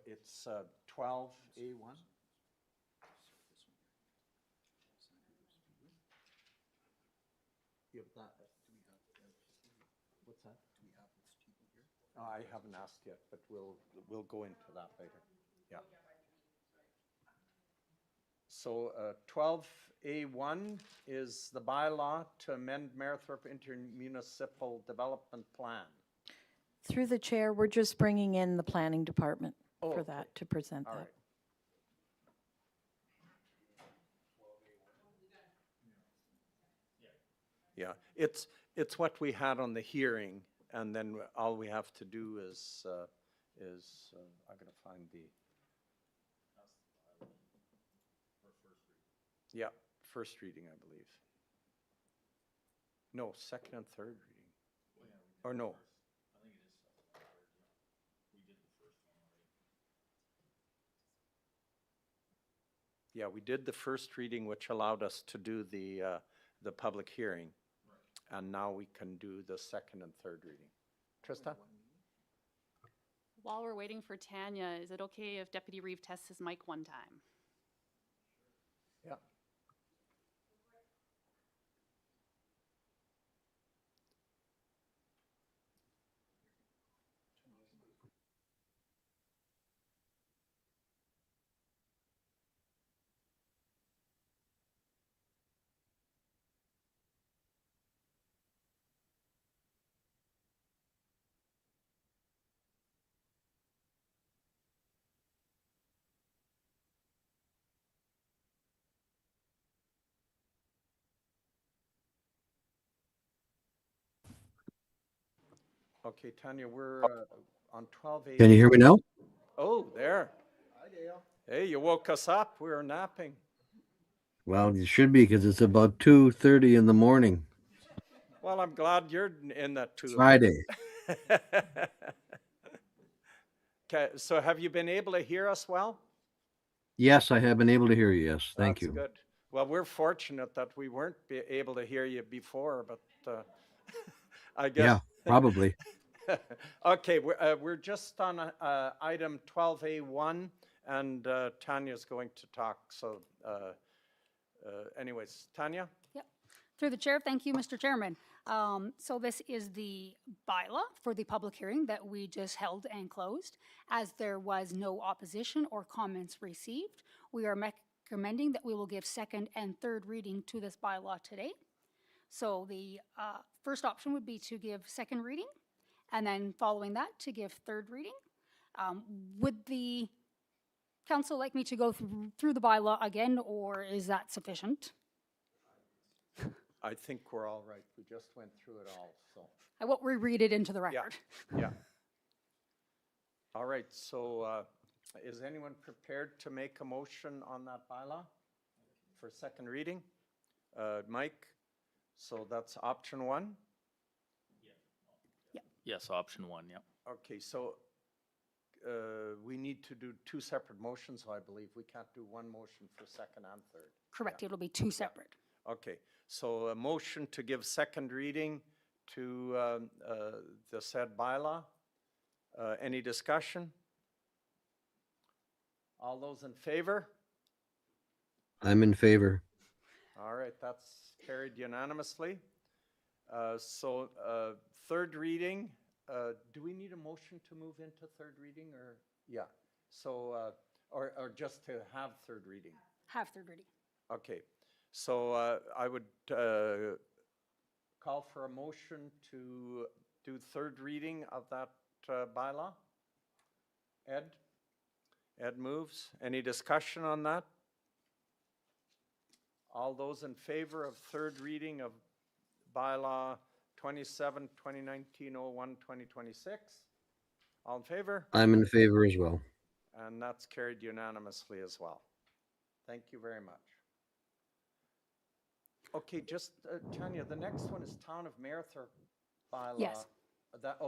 it's 12A1. What's that? Do we have this TV here? I haven't asked yet, but we'll go into that later. Yeah. So 12A1 is the bylaw to amend Marythorpe Intermunicipal Development Plan. Through the chair, we're just bringing in the planning department Oh, for okay. that, to present All that. right. Yeah, it's what we had on the hearing, and then all we have to do is I'm gonna find the. Yeah, first reading, I believe. No, second and third reading. Or no. Yeah, we did the first reading, which allowed us to do the public hearing. And now we can do the second and third reading. Trista? While we're waiting for Tanya, is it okay if Deputy Reeve tests his mic one time? Yeah. Okay, Tanya, we're on 12A. Can you hear me now? Oh, there. Hi, Dale. Hey, you woke us up. We were napping. Well, you should be because it's about 2:30 in the morning. Well, I'm glad you're in that too. Friday. Okay, so have you been able to hear us well? Yes, I have been able to hear you. Yes, thank you. That's good. Well, we're fortunate that we weren't able to hear you before, but I guess. Yeah, probably. Okay, we're just on item 12A1, and Tanya's going to talk. So anyways, Tanya? Yep. Through the chair, thank you, Mr. Chairman. So this is the bylaw for the public hearing that we just held and closed. As there was no opposition or comments received, we are recommending that we will give second and third reading to this bylaw today. So the first option would be to give second reading, and then following that to give third reading. Would the council like me to go through the bylaw again, or is that sufficient? I think we're all right. We just went through it all, so. I won't reread it into the record. Yeah. All right, so Is anyone prepared to make a motion on that bylaw for second reading? Mike, so that's option one? Yes, option one, yep. Okay, so we need to do two separate motions, I believe. We can't do one motion for second and third. Correct, it'll be two separate. Okay, so a motion to give second reading to the said bylaw. Any discussion? All those in favor? I'm in favor. All right, that's carried unanimously. So third reading, do we need a motion to move into third reading or? Yeah, so, or just to have third reading? Have third reading. Okay, so I would call for a motion to do third reading of that bylaw. Ed? Ed moves. Any discussion on that? All those in favor of third reading of bylaw 27, 2019-01, 2026? All in favor? I'm in favor as well. And that's carried unanimously as well. Thank you very much. Okay, just, Tanya, the next one is Town of Merthyr bylaw. Yes.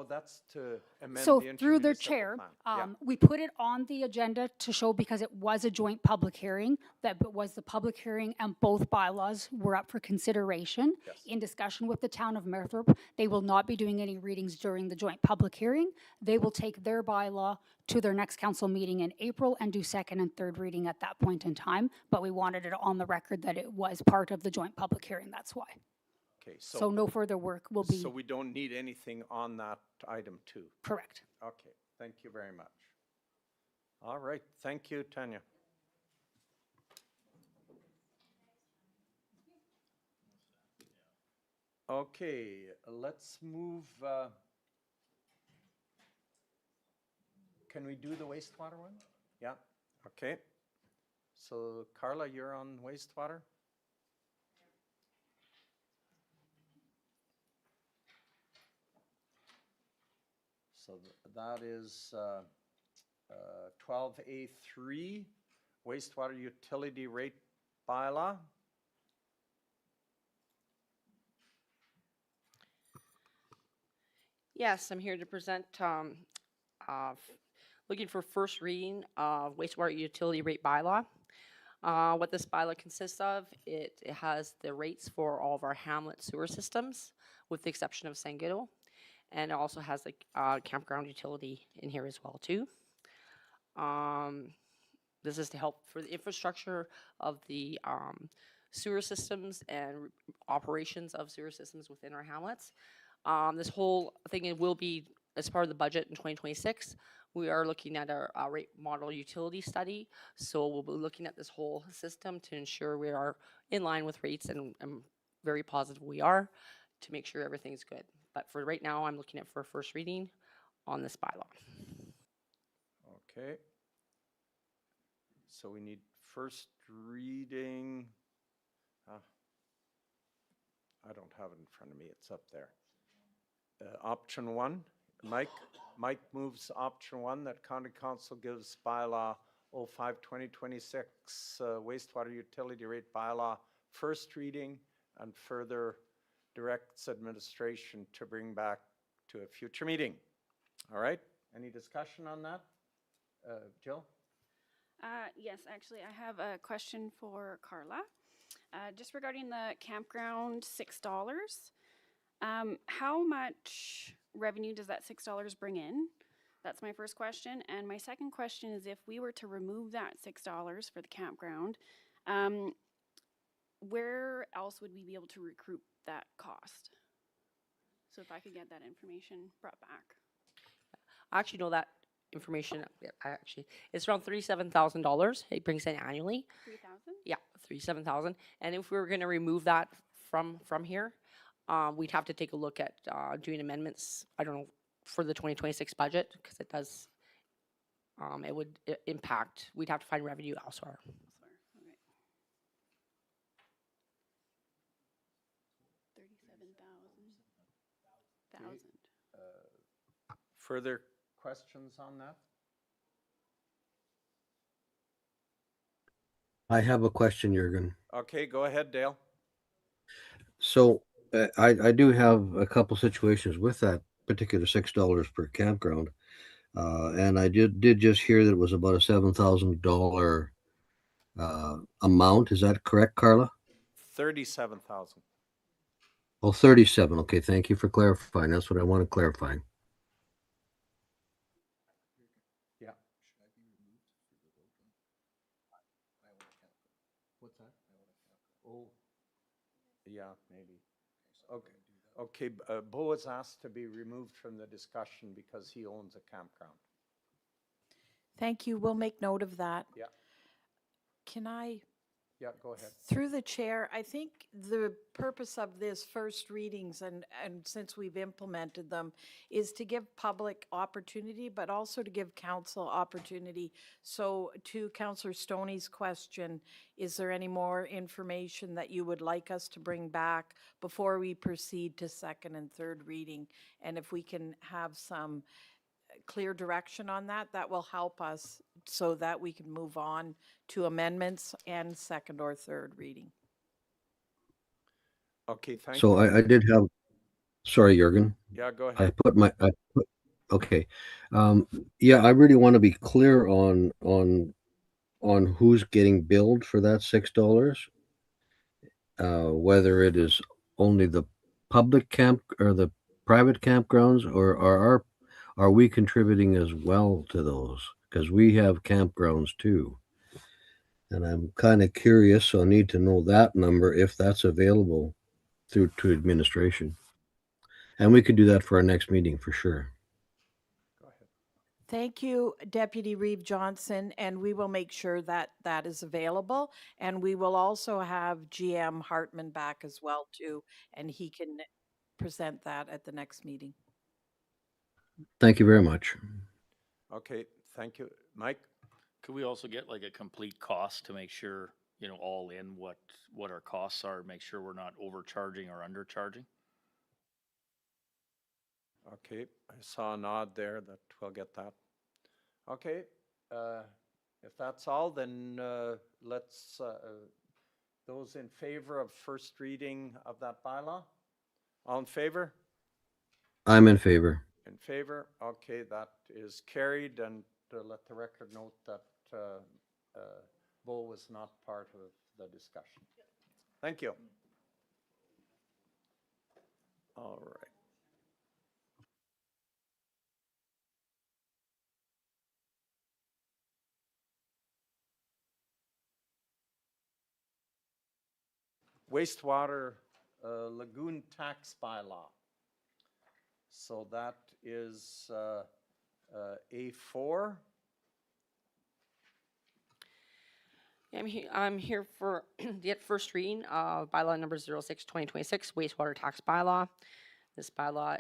That's to amend So the through their intermunicipal chair, plan. Yeah. we put it on the agenda to show because it was a joint public hearing, that it was the public hearing and both bylaws were up for consideration. Yes. In discussion with the town of Merthyr, they will not be doing any readings during the joint public hearing. They will take their bylaw to their next council meeting in April and do second and third reading at that point in time. But we wanted it on the record that it was part of the joint public hearing, that's why. Okay, So no further work will be so we don't need anything on that item two. correct. Okay, thank you very much. All right, thank you, Tanya. Okay, let's move, can we do the wastewater one? Yeah, okay. So Carla, you're on wastewater? So that is 12A3, wastewater utility rate bylaw. Yes, I'm here to present, looking for first reading of wastewater utility rate bylaw. What this bylaw consists of, it has the rates for all of our hamlet sewer systems, with the exception of Sangito. And it also has the campground utility in here as well too. This is to help for the infrastructure of the sewer systems and operations of sewer systems within our hamlets. This whole thing it will be as part of the budget in 2026. We are looking at our rate model utility study. So we'll be looking at this whole system to ensure we are in line with rates, and I'm very positive we are, to make sure everything's good. But for right now, I'm looking at for a first reading on this bylaw. Okay. So we need first reading. I don't have it in front of me, it's up there. Option one, Mike moves option one, that county council gives bylaw 05-2026 wastewater utility rate bylaw first reading and further directs administration to bring back to a future meeting. All right, any discussion on that? Jill? Yes, actually, I have a question for Carla. Just regarding the campground $6, how much revenue does that $6 bring in? That's my first question. And my second question is, if we were to remove that $6 for the campground, where else would we be able to recoup that cost? So if I could get that information brought back. I actually know that information. It's around $37,000. It brings in annually. 3,000? Yeah, 37,000. And if we were going to remove that from here, we'd have to take a look at doing amendments. I don't know, for the 2026 budget, because it does. It would impact. We'd have to find revenue elsewhere. Okay. 37,000. Further questions on that? I have a question, Jurgen. Okay, go ahead, Dale. So I do have a couple situations with that particular $6 per campground. And I did just hear that it was about a $7,000 amount. Is that correct, Carla? 37,000. Oh, 37. Okay, thank you for clarifying. That's what I want to clarify. Yeah. What's that? Oh, yeah, maybe. Okay, okay, Bo was asked to be removed from the discussion because he owns a campground. Thank you. We'll make note of that. Yeah, Can I, yeah, go ahead. through the chair, I think the purpose of this first readings and since we've implemented them is to give public opportunity, but also to give council opportunity. So to Councillor Stoney's question, is there any more information that you would like us to bring back before we proceed to second and third reading? And if we can have some clear direction on that, that will help us so that we can move on to amendments and second or third reading. Okay, thank you. So I did have, sorry, Jurgen. Yeah, go ahead. Okay. Yeah, I really want to be clear on who's getting billed for that $6. Whether it is only the public camp or the private campgrounds, or are we contributing as well to those? Because we have campgrounds too. And I'm kind of curious, so I need to know that number if that's available through to administration. And we could do that for our next meeting for sure. Go ahead. Thank you, Deputy Reeve Johnson, and we will make sure that that is available. And we will also have GM Hartman back as well too, and he can present that at the next meeting. Thank you very much. Okay, thank you. Mike? Could we also get like a complete cost to make sure, all in what our costs are, make sure we're not overcharging or undercharging? Okay, I saw a nod there that we'll get that. Okay, if that's all, then let's, those in favor of first reading of that bylaw? All in favor? I'm in favor. In favor? Okay, that is carried, and let the record note that Bo was not part of the discussion. Thank you. All right. Wastewater Lagoon tax bylaw. So that is A4. I'm here for the first reading of bylaw number 06/2026, wastewater tax bylaw. This bylaw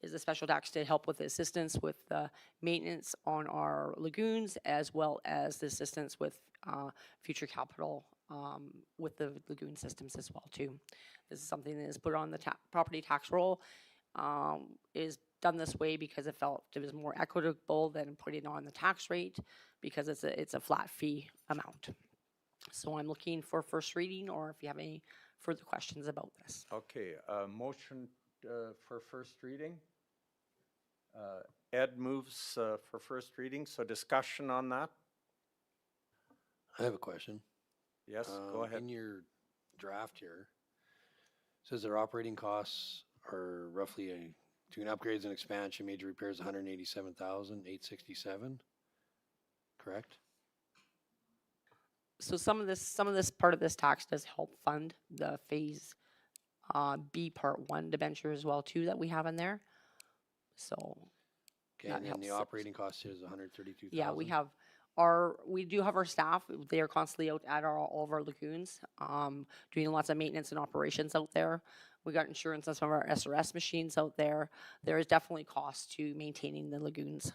is a special tax to help with the assistance with the maintenance on our lagoons, as well as the assistance with future capital with the lagoon systems as well too. This is something that is put on the property tax roll. Is done this way because it felt it was more equitable than putting on the tax rate, because it's a flat fee amount. So I'm looking for first reading, or if you have any further questions about this. Okay, motion for first reading. Ed moves for first reading, so discussion on that. I have a question. Yes, go ahead. In your draft here, it says their operating costs are roughly between upgrades and expansion, major repairs, 187,867. Correct? So some of this part of this tax does help fund the phase B part 1 debenture as well too that we have in there. So Okay, that and then helps the us. operating cost is 132,000. Yeah, we do have our staff. They are constantly out at all of our lagoons, doing lots of maintenance and operations out there. We got insurance on some of our SRS machines out there. There is definitely cost to maintaining the lagoons.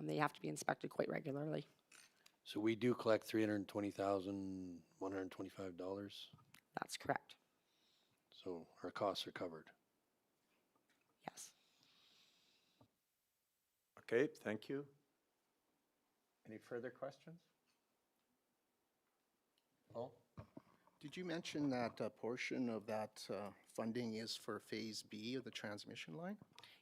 They have to be inspected quite regularly. So we do collect $320,125. That's correct. So our costs are covered. Yes. Okay, thank you. Any further questions? Paul? Did you mention that a portion of that funding is for Phase B of the transmission line?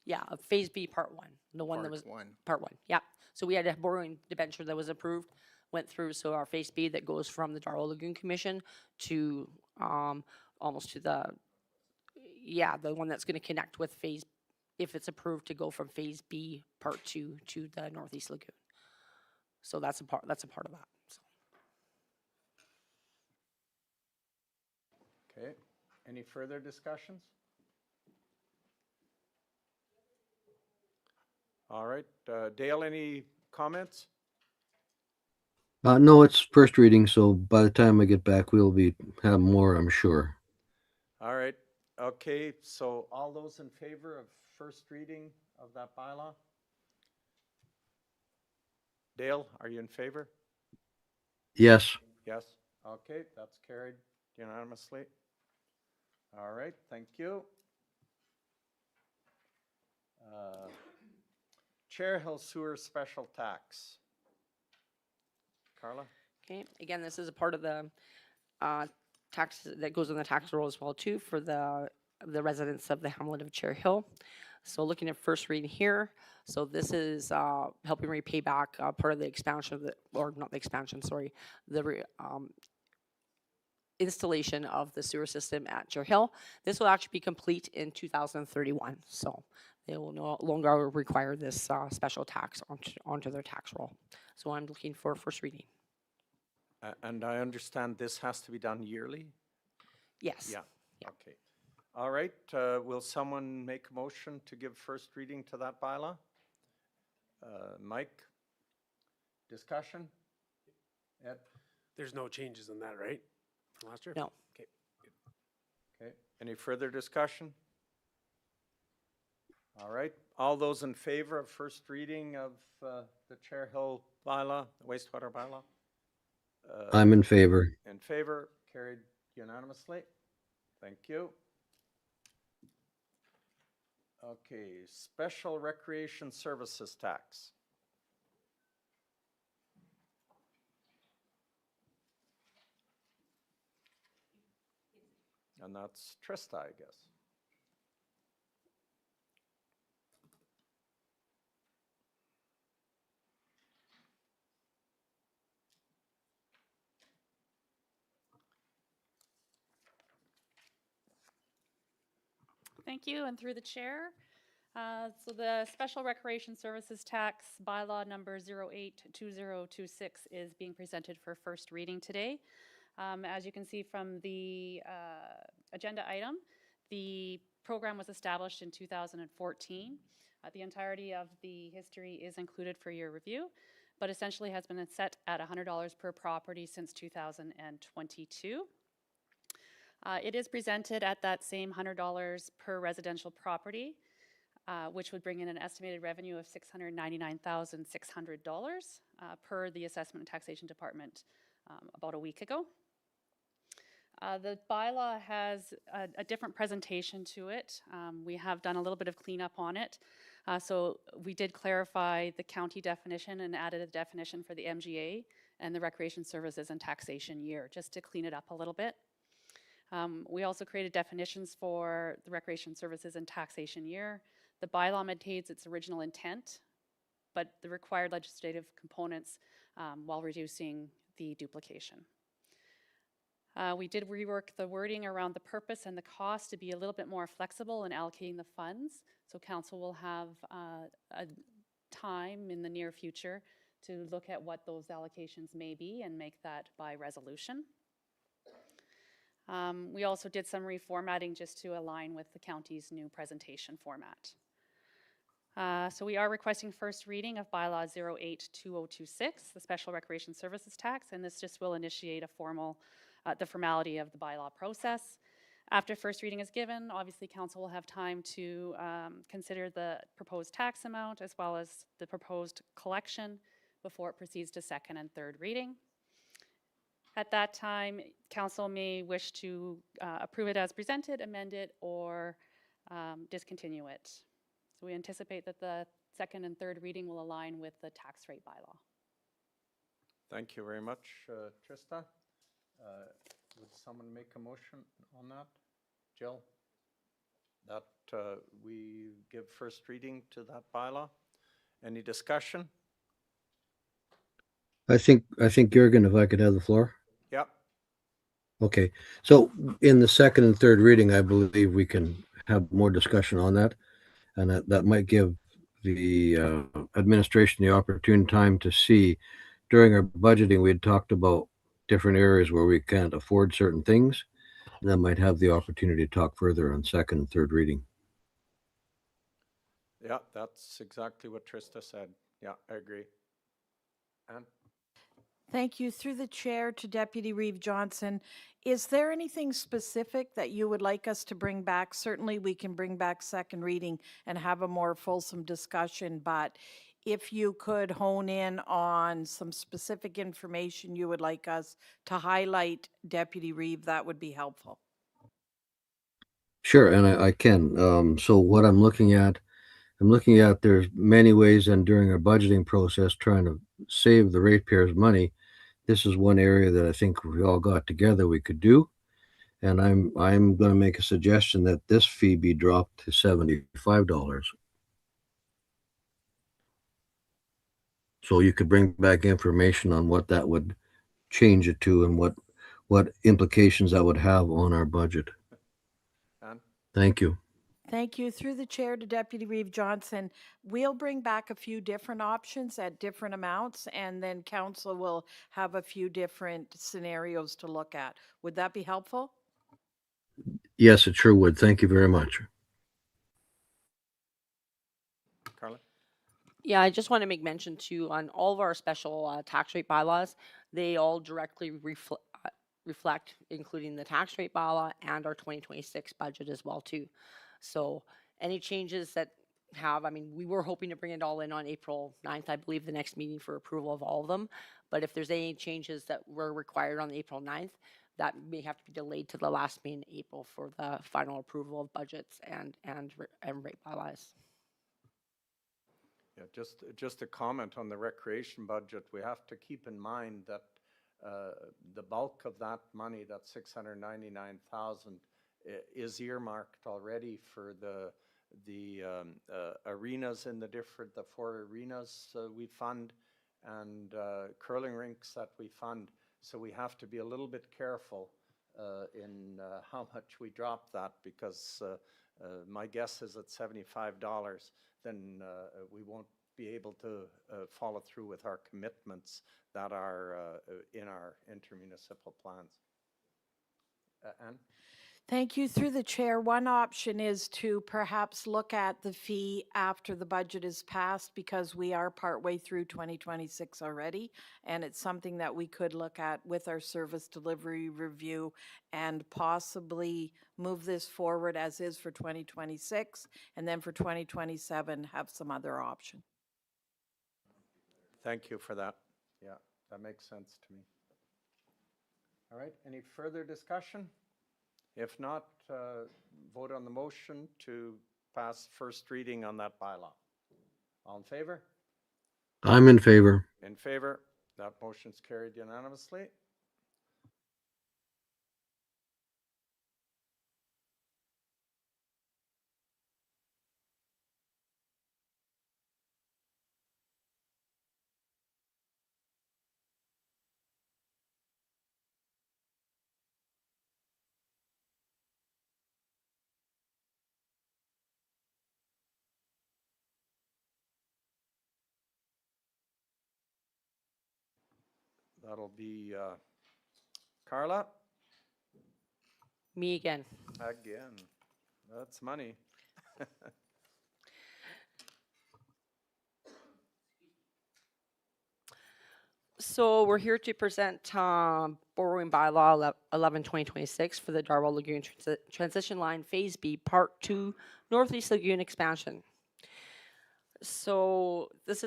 Yeah, Phase B, Part 1, the one that Part was. one. Part 1, yeah. So we had a borrowing debenture that was approved, went through, so our Phase B that goes from the Darwin Lagoon Commission to, almost to the, yeah, the one that's gonna connect with Phase, if it's approved to go from Phase B, Part 2 to the Northeast Lagoon. So that's a part of that, so. Okay, any further discussions? All right, Dale, any comments? No, it's first reading, so by the time I get back, we'll have more, I'm sure. All right, okay, so all those in favor of first reading of that bylaw? Dale, are you in favor? Yes. Yes, okay, that's carried unanimously. All right, thank you. Chair Hill Sewer Special Tax. Carla? Okay, again, this is a part of the tax that goes on the tax roll as well too for the residents of the hamlet of Cherry Hill. So looking at first reading here, so this is helping repay back part of the expansion of the, or not the expansion, sorry, the installation of the sewer system at Cherry Hill. This will actually be complete in 2031, so they will no longer require this special tax onto their tax roll. So I'm looking for first reading. And I understand this has to be done yearly? Yes. Yeah, okay. All right, will someone make a motion to give first reading to that bylaw? Mike? Discussion? Ed? There's no changes in that, right? From last year? No. Okay. Okay, any further discussion? All right, all those in favor of first reading of the Chair Hill bylaw, wastewater bylaw? I'm in favor. In favor, carried unanimously. Thank you. Okay, special recreation services tax. And that's Trista, I guess. Thank you, and through the chair. So the Special Recreation Services Tax Bylaw number 082026 is being presented for first reading today. As you can see from the agenda item, the program was established in 2014. The entirety of the history is included for your review, but essentially has been set at $100 per property since 2022. It is presented at that same $100 per residential property, which would bring in an estimated revenue of $699,600 per the Assessment and Taxation Department about a week ago. The bylaw has a different presentation to it. We have done a little bit of cleanup on it. So we did clarify the county definition and added a definition for the MGA and the Recreation Services and Taxation Year, just to clean it up a little bit. We also created definitions for the Recreation Services and Taxation Year. The bylaw maintains its original intent, but the required legislative components while reducing the duplication. We did rework the wording around the purpose and the cost to be a little bit more flexible in allocating the funds. So council will have a time in the near future to look at what those allocations may be and make that by resolution. We also did some reformatting just to align with the county's new presentation format. So we are requesting first reading of bylaw 082026, the Special Recreation Services Tax, and this just will initiate a the formality of the bylaw process. After first reading is given, obviously council will have time to consider the proposed tax amount as well as the proposed collection before it proceeds to second and third reading. At that time, council may wish to approve it as presented, amend it, or discontinue it. So we anticipate that the second and third reading will align with the tax rate bylaw. Thank you very much, Trista. Would someone make a motion on that? Jill? That we give first reading to that bylaw? Any discussion? I think Jürgen, if I could have the floor. Yep. Okay, so in the second and third reading, I believe we can have more discussion on that. And that might give the administration the opportune time to see. During our budgeting, we had talked about different areas where we can't afford certain things. And that might have the opportunity to talk further on second and third reading. Yeah, that's exactly what Trista said. Yeah, I agree. And Thank you. Through the chair to Deputy Reeve Johnson, is there anything specific that you would like us to bring back? Certainly, we can bring back second reading and have a more fulsome discussion, but if you could hone in on some specific information you would like us to highlight, Deputy Reeve, that would be helpful. Sure, and I can. So what I'm looking at there's many ways, and during our budgeting process, trying to save the ratepayers money. This is one area that I think we all got together we could do. And I'm going to make a suggestion that this fee be dropped to $75. So you could bring back information on what that would change it to and what implications that would have on our budget. Dan? Thank you. Thank you. Through the chair to Deputy Reeve Johnson, we'll bring back a few different options at different amounts, and then council will have a few different scenarios to look at. Would that be helpful? Yes, it sure would. Thank you very much. Carla? Yeah, I just want to make mention too, on all of our special tax rate bylaws, they all directly reflect, including the tax rate bylaw and our 2026 budget as well too. So any changes that have, I mean, we were hoping to bring it all in on April 9th, I believe, the next meeting for approval of all of them. But if there's any changes that were required on April 9th, that may have to be delayed to the last meeting in April for the final approval of budgets and rate bylaws. Yeah, just a comment on the recreation budget. We have to keep in mind that the bulk of that money, that 699,000, is earmarked already for the arenas in the 4 arenas we fund, and curling rinks that we fund. So we have to be a little bit careful in how much we drop that, because my guess is at $75, then we won't be able to follow through with our commitments that are in our intermunicipal plans. Anne? Thank you. Through the chair, one option is to perhaps look at the fee after the budget is passed, because we are partway through 2026 already, and it's something that we could look at with our service delivery review and possibly move this forward as is for 2026, and then for 2027 have some other option. Thank you for that. Yeah, that makes sense to me. All right, any further discussion? If not, vote on the motion to pass first reading on that bylaw. All in favor? I'm in favor. In favor. That motion's carried unanimously. That'll be Carla. Me again. Again. That's money. So we're here to present borrowing bylaw 11/2026 for the Darwell Lagoon Transition Line Phase B Part 2 Northeast Lagoon Expansion. So this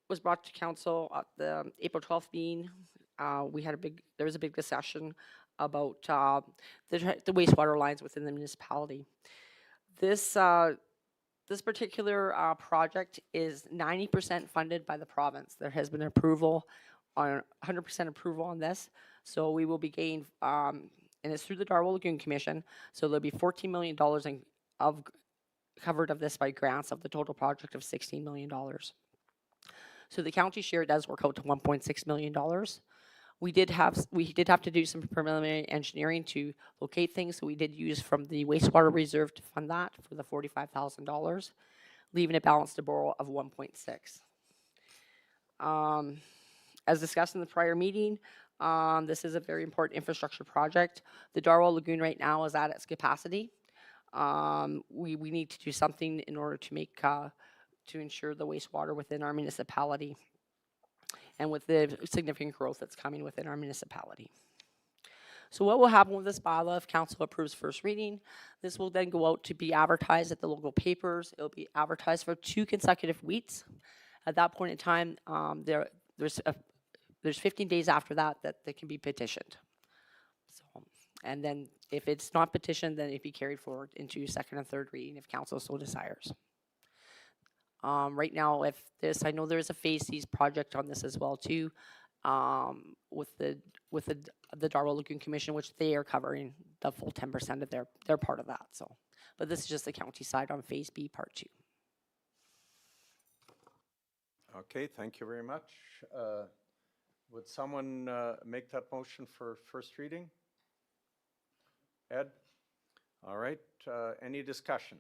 was brought to council at the April 12th meeting. There was a big discussion about the wastewater lines within the municipality. This particular project is 90% funded by the province. There has been approval on 100% approval on this. So we will be getting, and it's through the Darwell Lagoon Commission, so there'll be $14 million covered of this by grants of the total project of $16 million. So the county share does work out to $1.6 million. We did have to do some preliminary engineering to locate things, so we did use from the wastewater reserve to fund that for the $45,000, leaving a balance to borrow of 1.6. As discussed in the prior meeting, this is a very important infrastructure project. The Darwell Lagoon right now is at its capacity. We need to do something in order to make to ensure the wastewater within our municipality, and with the significant growth that's coming within our municipality. So what will happen with this bylaw if council approves first reading? This will then go out to be advertised at the local papers. It'll be advertised for 2 consecutive weeks. At that point in time, there's 15 days after that they can be petitioned. So, and then if it's not petitioned, then it'd be carried forward into second and third reading if council so desires. Right now, I know there is a Phase C's project on this as well too, with the Darwell Lagoon Commission, which they are covering the full 10% of their part of that. So, but this is just the county side on Phase B Part 2. Okay, thank you very much. Would someone make that motion for first reading? Ed? All right, any discussion?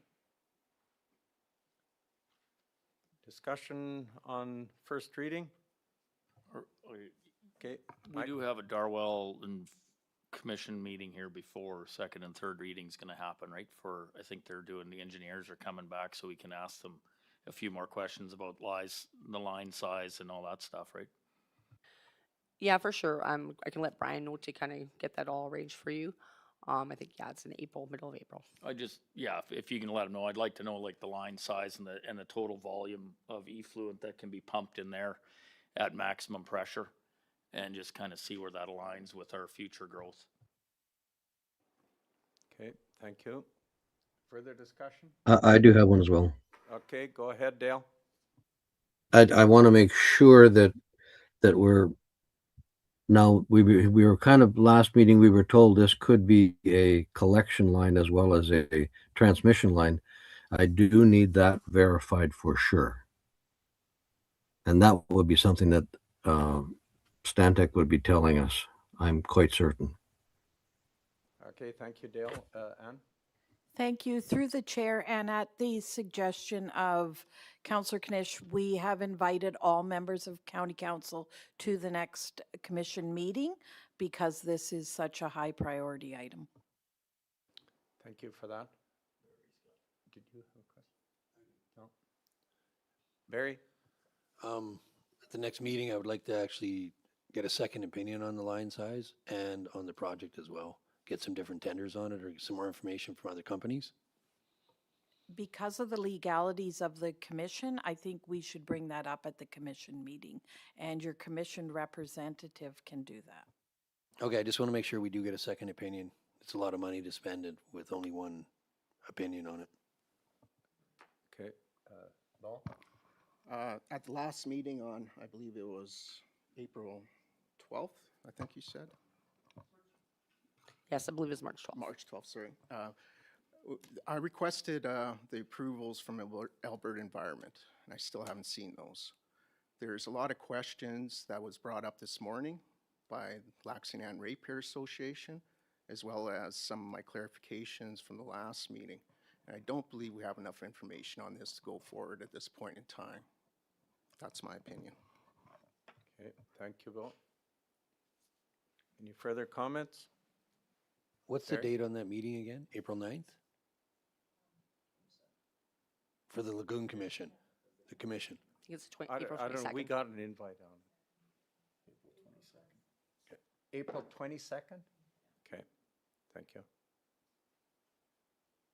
Discussion on first reading? Okay. We do have a Darwell and commission meeting here before second and third reading's gonna happen, right? I think they're doing, the engineers are coming back so we can ask them a few more questions about the line size and all that stuff, right? Yeah, for sure. I can let Brian know to kind of get that all arranged for you. I think, yeah, it's in April, middle of April. If you can let them know, I'd like to know like the line size and the total volume of effluent that can be pumped in there at maximum pressure, and just kind of see where that aligns with our future growth. Okay, thank you. Further discussion? I do have one as well. Okay, go ahead, Dale. I want to make sure that we're now, we were kind of, last meeting, we were told this could be a collection line as well as a transmission line. I do need that verified for sure. And that would be something that Stantec would be telling us, I'm quite certain. Okay, thank you, Dale. Ann? Thank you. Through the chair and at the suggestion of Councillor Knish, we have invited all members of County Council to the next commission meeting because this is such a high priority item. Thank you for that. Did you have a question? No? Barry? At the next meeting, I would like to actually get a second opinion on the line size and on the project as well. Get some different tenders on it or some more information from other companies. Because of the legalities of the commission, I think we should bring that up at the commission meeting, and your commission representative can do that. Okay, I just want to make sure we do get a second opinion. It's a lot of money to spend it with only one opinion on it. Okay. Paul? At the last meeting on, I believe it was April 12th, I think you said? Yes, I believe it's March 12th. March 12th, sorry. I requested the approvals from Alberta Environment, and I still haven't seen those. There's a lot of questions that was brought up this morning by Lac-Saint-Anne Ratepayer Association, as well as some of my clarifications from the last meeting. And I don't believe we have enough information on this to go forward at this point in time. That's my opinion. Okay, thank you, Bill. Any further comments? What's the date on that meeting again? April 9th? For the Lagoon Commission, the commission. I think it's I April 22nd. don't know, we got an invite on. April 22nd? Okay, thank you.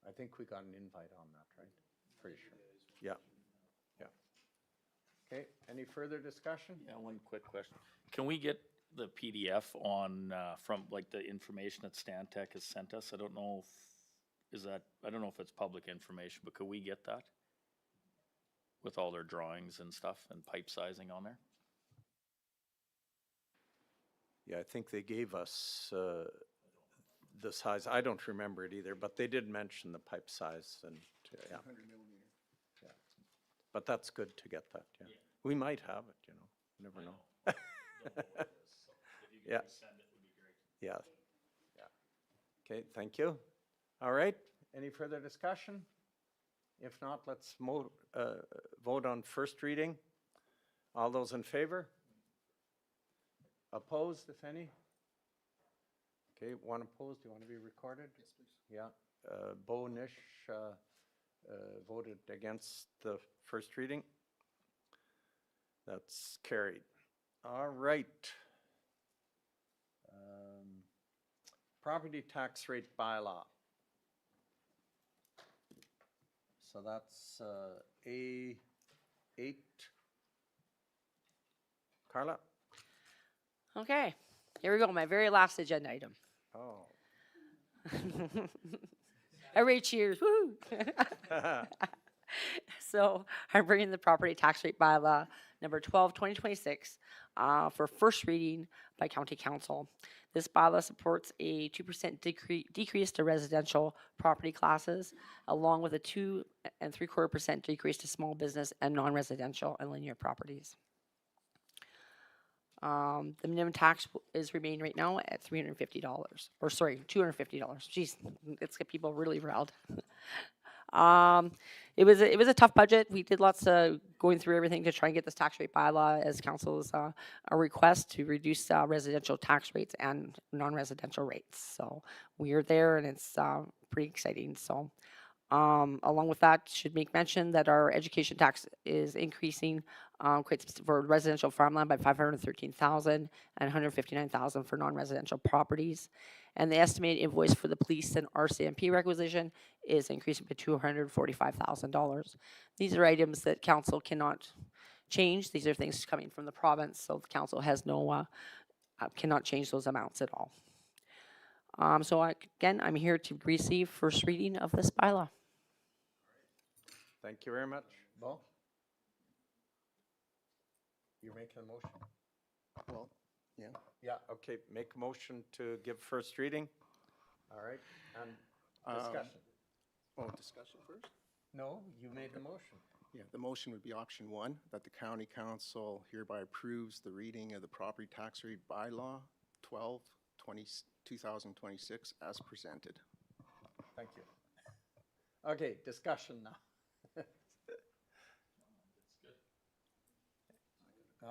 I think we got an invite on that, right? Pretty sure. Yeah, yeah. Okay, any further discussion? Yeah, one quick question. Can we get the PDF on, from like the information that Stantec has sent us? I don't know I don't know if it's public information, but could we get that? With all their drawings and stuff and pipe sizing on there? Yeah, I think they gave us the size. I don't remember it either, but they did mention the pipe size and, yeah. 100 millimeter. Yeah. But that's good to get that, yeah. We might have it, you know, never know. Yeah. Yeah. Yeah. Okay, thank you. All right, any further discussion? If not, let's vote on first reading. All those in favor? Opposed, if any? Okay, one opposed. Do you want to be recorded? Yes, please. Yeah. Bo Nish voted against the first reading. That's carried. All right. Property tax rate bylaw. So that's A8. Carla? Okay, here we go, my very last agenda item. Oh. Everybody cheers, woo! So I'm bringing the property tax rate bylaw number 12, 2026 for first reading by County Council. This bylaw supports a 2% decrease to residential property classes, along with a 2 3/4% decrease to small business and non-residential and linear properties. The minimum tax is remaining right now at $350, or sorry, $250. Jeez, let's get people really riled. It was a tough budget. We did lots of going through everything to try and get this tax rate bylaw as council's a request to reduce residential tax rates and non-residential rates. So we are there, and it's pretty exciting. So along with that, should make mention that our education tax is increasing for residential farmland by $513,000 and $159,000 for non-residential properties. And the estimated invoice for the police and RCMP requisition is increasing by $245,000. These are items that council cannot change. These are things coming from the province, so the council has no, cannot change those amounts at all. So again, I'm here to receive first reading of this bylaw. Thank you very much. Bo? You're making a motion? Well, yeah. Yeah, okay, make a motion to give first reading. All right, and discussion. Oh, discussion first? No, you made the motion. Yeah, the motion would be option 1, that the county council hereby approves the reading of the property tax rate bylaw 12, 2026 as presented. Thank you. Okay, discussion now.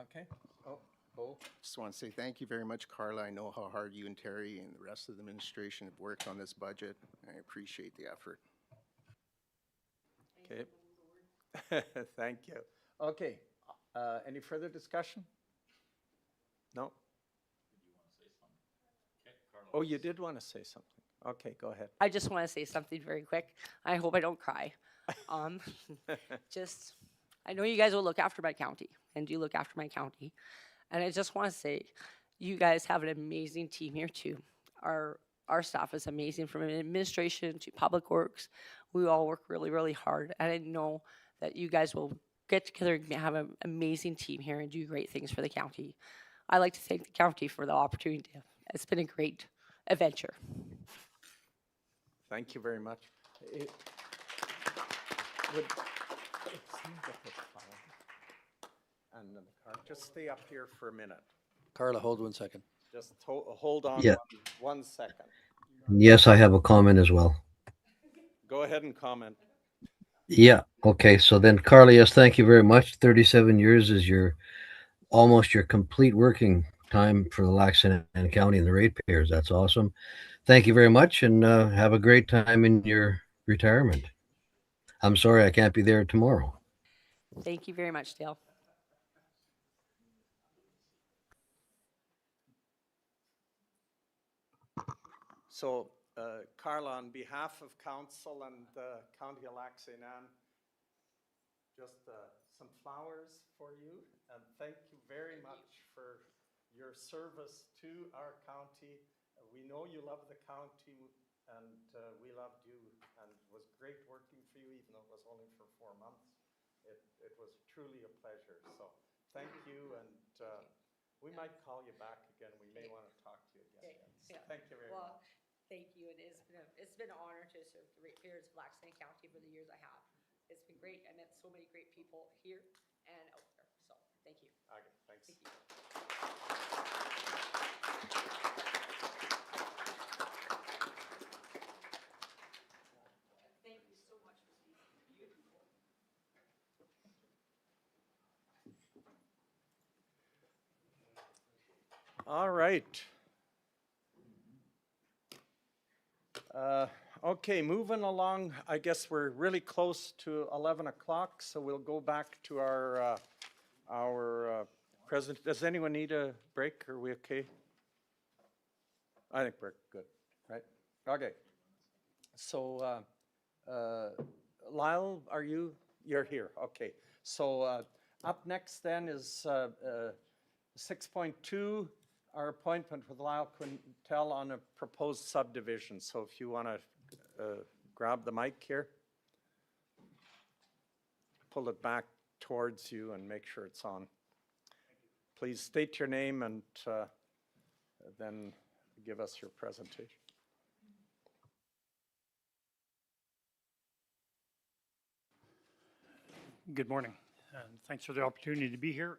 Okay. Oh, Bo? Just want to say thank you very much, Carla. I know how hard you and Terry and the rest of the administration have worked on this budget. I appreciate the effort. Okay. Thank you. Okay, any further discussion? No? Oh, you did want to say something. Okay, go ahead. I just want to say something very quick. I hope I don't cry. I know you guys will look after my county, and do look after my county. And I just want to say, you guys have an amazing team here too. Our staff is amazing, from administration to public works. We all work really, really hard. And I know that you guys will get together and have an amazing team here and do great things for the county. I'd like to thank the county for the opportunity. It's been a great adventure. Thank you very much. And the car, just stay up here for a minute. Carla, hold 1 second. Just hold on Yeah. 1 second. Yes, I have a comment as well. Go ahead and comment. Yeah. Okay. So then, Carla, yes, thank you very much. 37 years is almost your complete working time for the Lac Saint Anne County and the ratepayers. That's awesome. Thank you very much, and have a great time in your retirement. I'm sorry I can't be there tomorrow. Thank you very much, Dale. So, Carla, on behalf of council and the County of Lac Saint Anne, just some flowers for you, and thank you very much for your service to our county. We know you love the county, and we loved you, and it was great working for you, even though it was only for 4 months. It was truly a pleasure. So thank you, and We might call you back again. We may want to talk to you again. So thank you very much. Thank you, and it's been an honor to serve the ratepayers of Black Sand County for the years I have. It's been great. I met so many great people here and out there, so thank you. Okay, thanks. Thank you. Thank you so much for speaking. Beautiful. All right. Okay, moving along, I guess we're really close to 11 o'clock, so we'll go back to our present. Does anyone need a break? Are we okay? I think we're good, right? Okay. So, Lyle, you're here, okay. So up next then is 6.2, our appointment with Lyle Quintel on a proposed subdivision. So if you want to grab the mic here, pull it back towards you and make sure it's on. Please state your name and then give us your presentation. Good morning, and thanks for the opportunity to be here.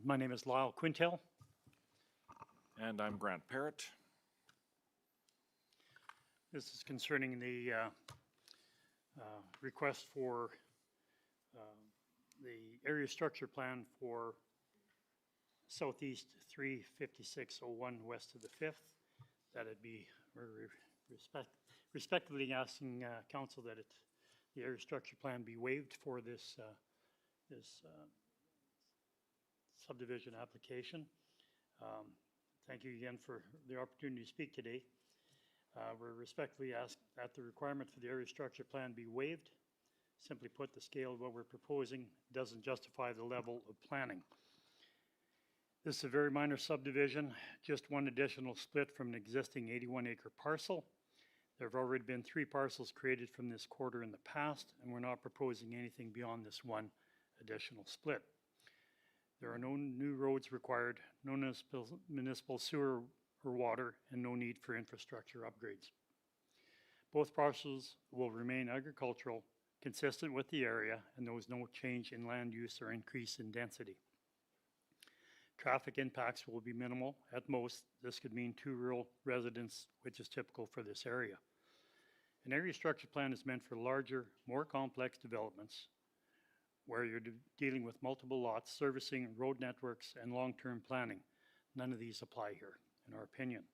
My name is Lyle Quintel. And I'm Grant Parrott. This is concerning the request for the area structure plan for Southeast 35601 west of the 5th. That'd be respectively asking council that the area structure plan be waived for this subdivision application. Thank you again for the opportunity to speak today. We're respectfully asked that the requirement for the area structure plan be waived. Simply put, the scale of what we're proposing doesn't justify the level of planning. This is a very minor subdivision, just one additional split from an existing 81-acre parcel. There have already been 3 parcels created from this quarter in the past, and we're not proposing anything beyond this one additional split. There are no new roads required, no municipal sewer or water, and no need for infrastructure upgrades. Both parcels will remain agricultural, consistent with the area, and there was no change in land use or increase in density. Traffic impacts will be minimal. At most, this could mean 2 rural residents, which is typical for this area. An area structure plan is meant for larger, more complex developments where you're dealing with multiple lots, servicing road networks, and long-term planning. None of these apply here, in our opinion.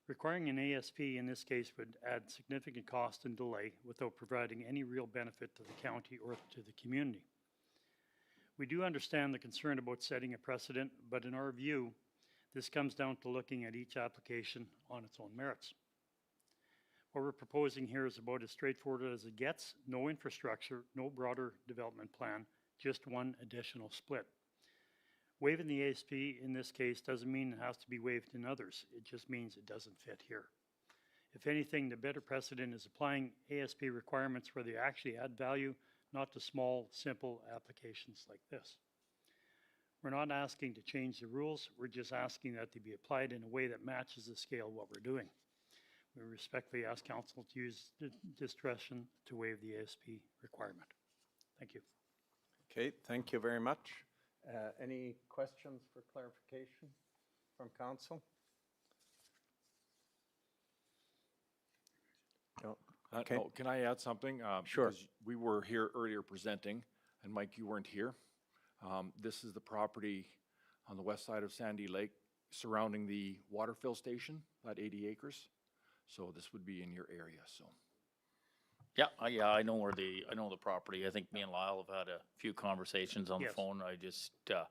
Requiring an ASP in this case would add significant cost and delay without providing any real benefit to the county or to the community. We do understand the concern about setting a precedent, but in our view, this comes down to looking at each application on its own merits. What we're proposing here is about as straightforward as it gets. No infrastructure, no broader development plan, just one additional split. Waiving the ASP in this case doesn't mean it has to be waived in others. It just means it doesn't fit here. If anything, the better precedent is applying ASP requirements where they actually add value, not to small, simple applications like this. We're not asking to change the rules. We're just asking that they be applied in a way that matches the scale of what we're doing. We respectfully ask council to use discretion to waive the ASP requirement. Thank you. Okay, thank you very much. Any questions for clarification from council? No. Okay. No, can I add something? Sure. Because we were here earlier presenting, and Mike, you weren't here. This is the property on the west side of Sandy Lake surrounding the water fill station, that 80 acres. So this would be in your area, so. Yeah, I know I know the property. I think me and Lyle have had a few conversations on the Yes. phone. I just, I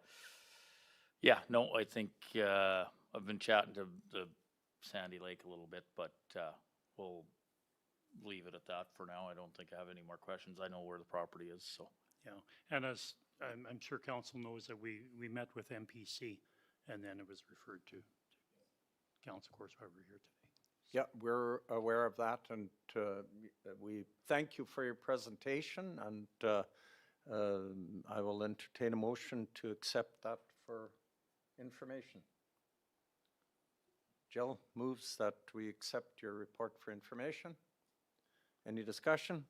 think, I've been chatting to Sandy Lake a little bit, but, we'll leave it at that for now. I don't think I have any more questions. I know where the property is, so. Yeah, and as I'm sure council knows that we met with MPC and then it was referred to council, of course, why we're here today. Yeah, we're aware of that, and we thank you for your presentation, and I will entertain a motion to accept that for information. Jill moves that we accept your report for information. Any discussion?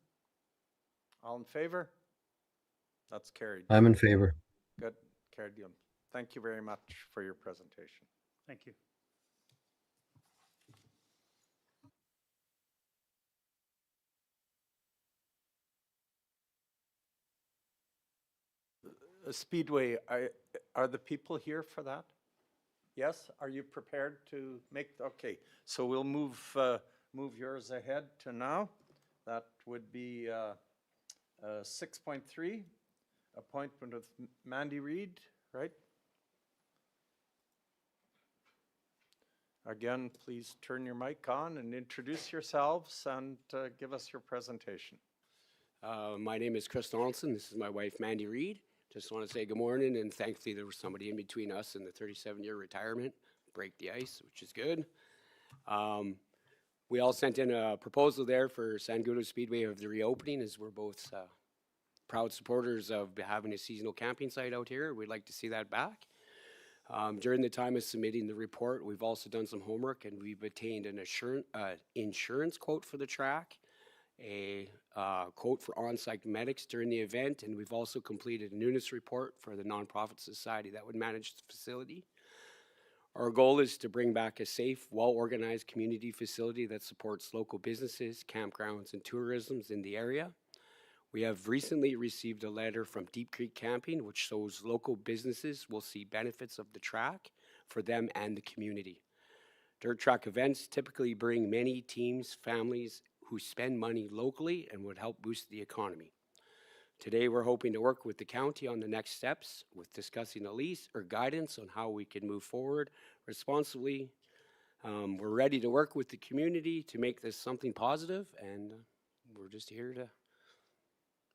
All in favor? That's carried. I'm in favor. Good, carried. Thank you very much for your presentation. Thank you. Speedway, are the people here for that? Yes, are you prepared to make, okay, so we'll move yours ahead to now. That would be 6.3, appointment of Mandy Reed, right? Again, please turn your mic on and introduce yourselves and give us your presentation. My name is Chris Donaldson. This is my wife, Mandy Reed. Just want to say good morning, and thankfully there was somebody in between us and the 37-year retirement, break the ice, which is good. We all sent in a proposal there for San Gudo Speedway of the reopening, as we're both proud supporters of having a seasonal camping site out here. We'd like to see that back. During the time of submitting the report, we've also done some homework, and we've obtained an insurance quote for the track, a quote for on-site medics during the event, and we've also completed a newness report for the nonprofit society that would manage the facility. Our goal is to bring back a safe, well-organized community facility that supports local businesses, campgrounds, and tourism in the area. We have recently received a letter from Deep Creek Camping, which shows local businesses will see benefits of the track for them and the community. Dirt track events typically bring many teams, families who spend money locally and would help boost the economy. Today, we're hoping to work with the county on the next steps with discussing a lease or guidance on how we can move forward responsibly. We're ready to work with the community to make this something positive, and we're just here to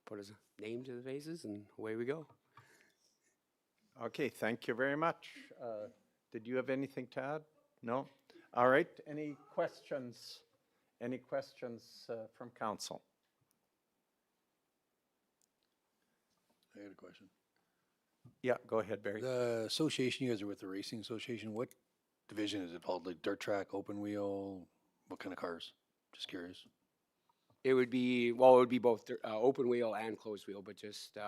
put a name to the faces, and away we go. Okay, thank you very much. Did you have anything to add? No? All right, any questions? Any questions from council? I got a question. Yeah, go ahead, Barry. The association you guys are with, the racing association, what division is it called? Like dirt track, open wheel, what kind of cars? Just curious. It would be, well, it would be both open wheel and closed wheel, but just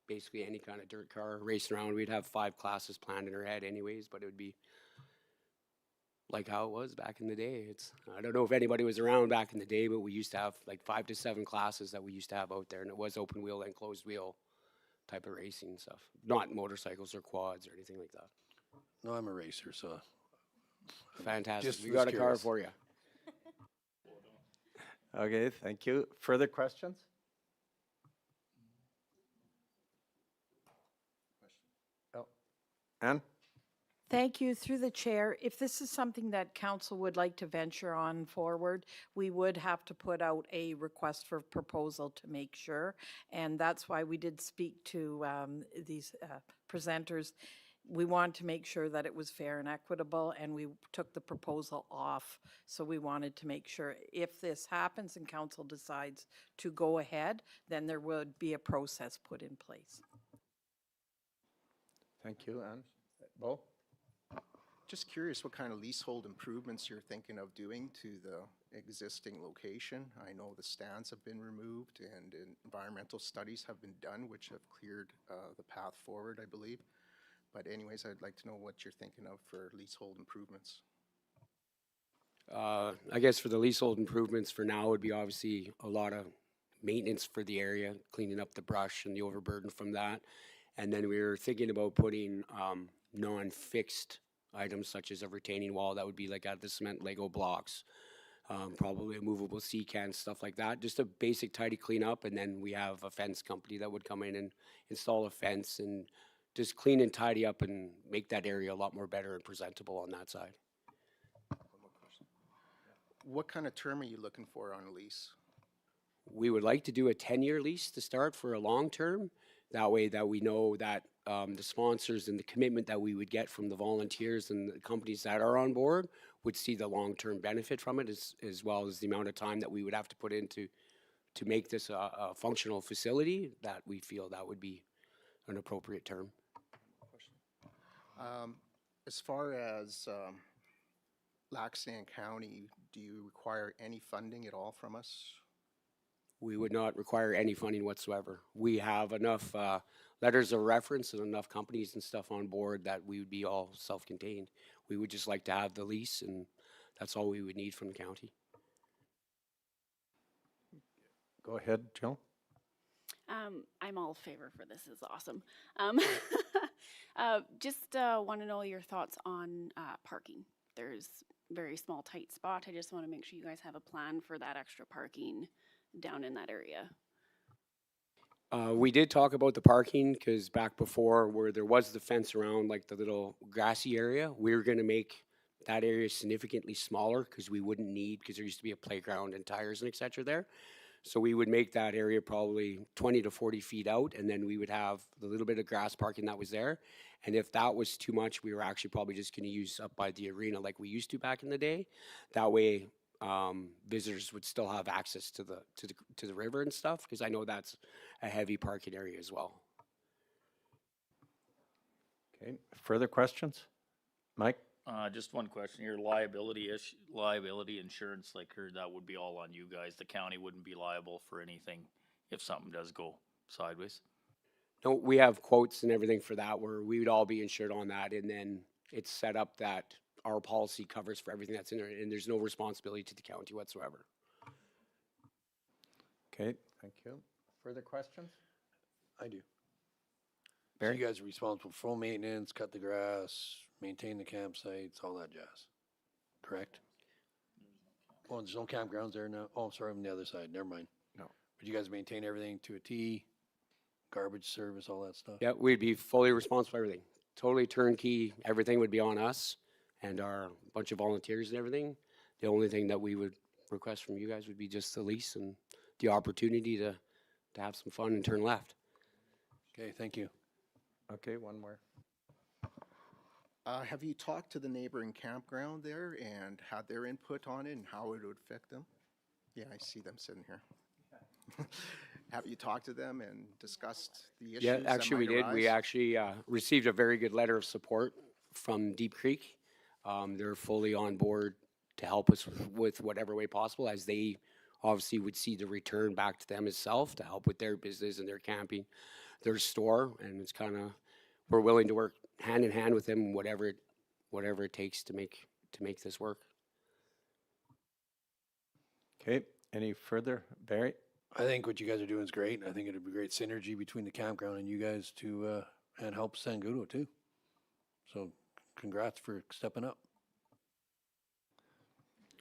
basically any kind of dirt car racing around. We'd have 5 classes planned in our head anyways, but it would be like how it was back in the day. I don't know if anybody was around back in the day, but we used to have like 5 to 7 classes that we used to have out there, and it was open wheel and closed wheel type of racing stuff, not motorcycles or quads or anything like that. No, I'm a racer, so. Fantastic. Just We was got a car curious. for you. Okay, thank you. Further questions? Oh, Ann? Thank you. Through the chair, if this is something that council would like to venture on forward, we would have to put out a request for proposal to make sure. And that's why we did speak to these presenters. We want to make sure that it was fair and equitable, and we took the proposal off. So we wanted to make sure if this happens and council decides to go ahead, then there would be a process put in place. Thank you, Ann. Bo? Just curious what kind of leasehold improvements you're thinking of doing to the existing location. I know the stands have been removed and environmental studies have been done, which have cleared the path forward, I believe. But anyways, I'd like to know what you're thinking of for leasehold improvements. I guess for the leasehold improvements for now would be obviously a lot of maintenance for the area, cleaning up the brush and the overburden from that. And then we were thinking about putting non-fixed items such as a retaining wall that would be like out of the cement Lego blocks, probably a movable sea can, stuff like that. Just a basic tidy cleanup, and then we have a fence company that would come in and install a fence and just clean and tidy up and make that area a lot more better and presentable on that side. One more question. What kind of term are you looking for on a lease? We would like to do a 10-year lease to start for a long term. That way that we know that the sponsors and the commitment that we would get from the volunteers and the companies that are on board would see the long-term benefit from it, as well as the amount of time that we would have to put into to make this a functional facility, that we feel that would be an appropriate term. As far as Lac Saint County, do you require any funding at all from us? We would not require any funding whatsoever. We have enough letters of reference and enough companies and stuff on board that we would be all self-contained. We would just like to have the lease, and that's all we would need from the county. Go ahead, Jill. I'm all favor for this. Is awesome. Just want to know your thoughts on parking. There's very small, tight spot. I just want to make sure you guys have a plan for that extra parking down in that area. We did talk about the parking because back before where there was the fence around like the little grassy area, we were going to make that area significantly smaller because we wouldn't need, because there used to be a playground and tires and et cetera there. So we would make that area probably 20 to 40 feet out, and then we would have the little bit of grass parking that was there. And if that was too much, we were actually probably just going to use up by the arena like we used to back in the day. That way, visitors would still have access to the river and stuff, because I know that's a heavy parking area as well. Okay, further questions? Mike? Just one question here, liability insurance, like her, that would be all on you guys. The county wouldn't be liable for anything if something does go sideways? No, we have quotes and everything for that where we would all be insured on that, and then it's set up that our policy covers for everything that's in there, and there's no responsibility to the county whatsoever. Okay, thank you. Further questions? I do. So Barry? you guys are responsible for full maintenance, cut the grass, maintain the campsites, all that jazz, correct? Oh, there's no campgrounds there now? Oh, I'm sorry, I'm on the other side, never mind. No. But you guys maintain everything to a T, garbage service, all that stuff? Yeah, we'd be fully responsible for everything. Totally turnkey, everything would be on us and our bunch of volunteers and everything. The only thing that we would request from you guys would be just the lease and the opportunity to have some fun and turn left. Okay, thank you. Okay, one more. Have you talked to the neighboring campground there and had their input on it and how it would affect them? Yeah, I see them sitting here. Have you talked to them and discussed the issues? Yeah, that actually we might did. We arise? actually received a very good letter of support from Deep Creek. They're fully on board to help us with whatever way possible, as they obviously would see the return back to them itself to help with their business and their camping, their store, and it's kind of, we're willing to work hand in hand with them, whatever it takes to make this work. Okay, any further? Barry? I think what you guys are doing is great. I think it'd be great synergy between the campground and you guys to, and help Sangudo too. So congrats for stepping up.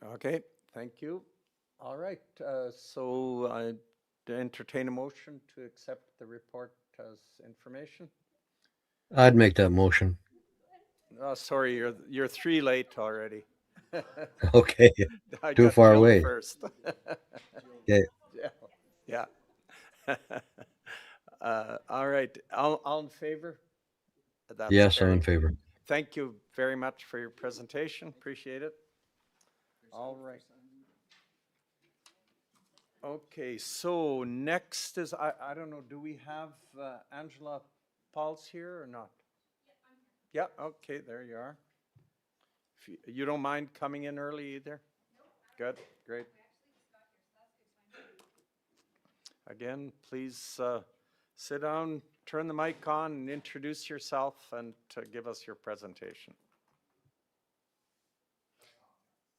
Okay, thank you. All right, so I entertain a motion to accept the report as information. I'd make that motion. Oh, sorry, you're 3 late already. Okay, I too got far Jill away. first. Okay. Yeah. All right, all in favor? That's Yes, I'm in carried. favor. Thank you very much for your presentation. Appreciate it. All right. Okay, so next is, I don't know, do we have Angela Pauls here or not? Yeah, okay, there you are. If you don't mind coming in early either? Good, great. Again, please sit down, turn the mic on, and introduce yourself and give us your presentation.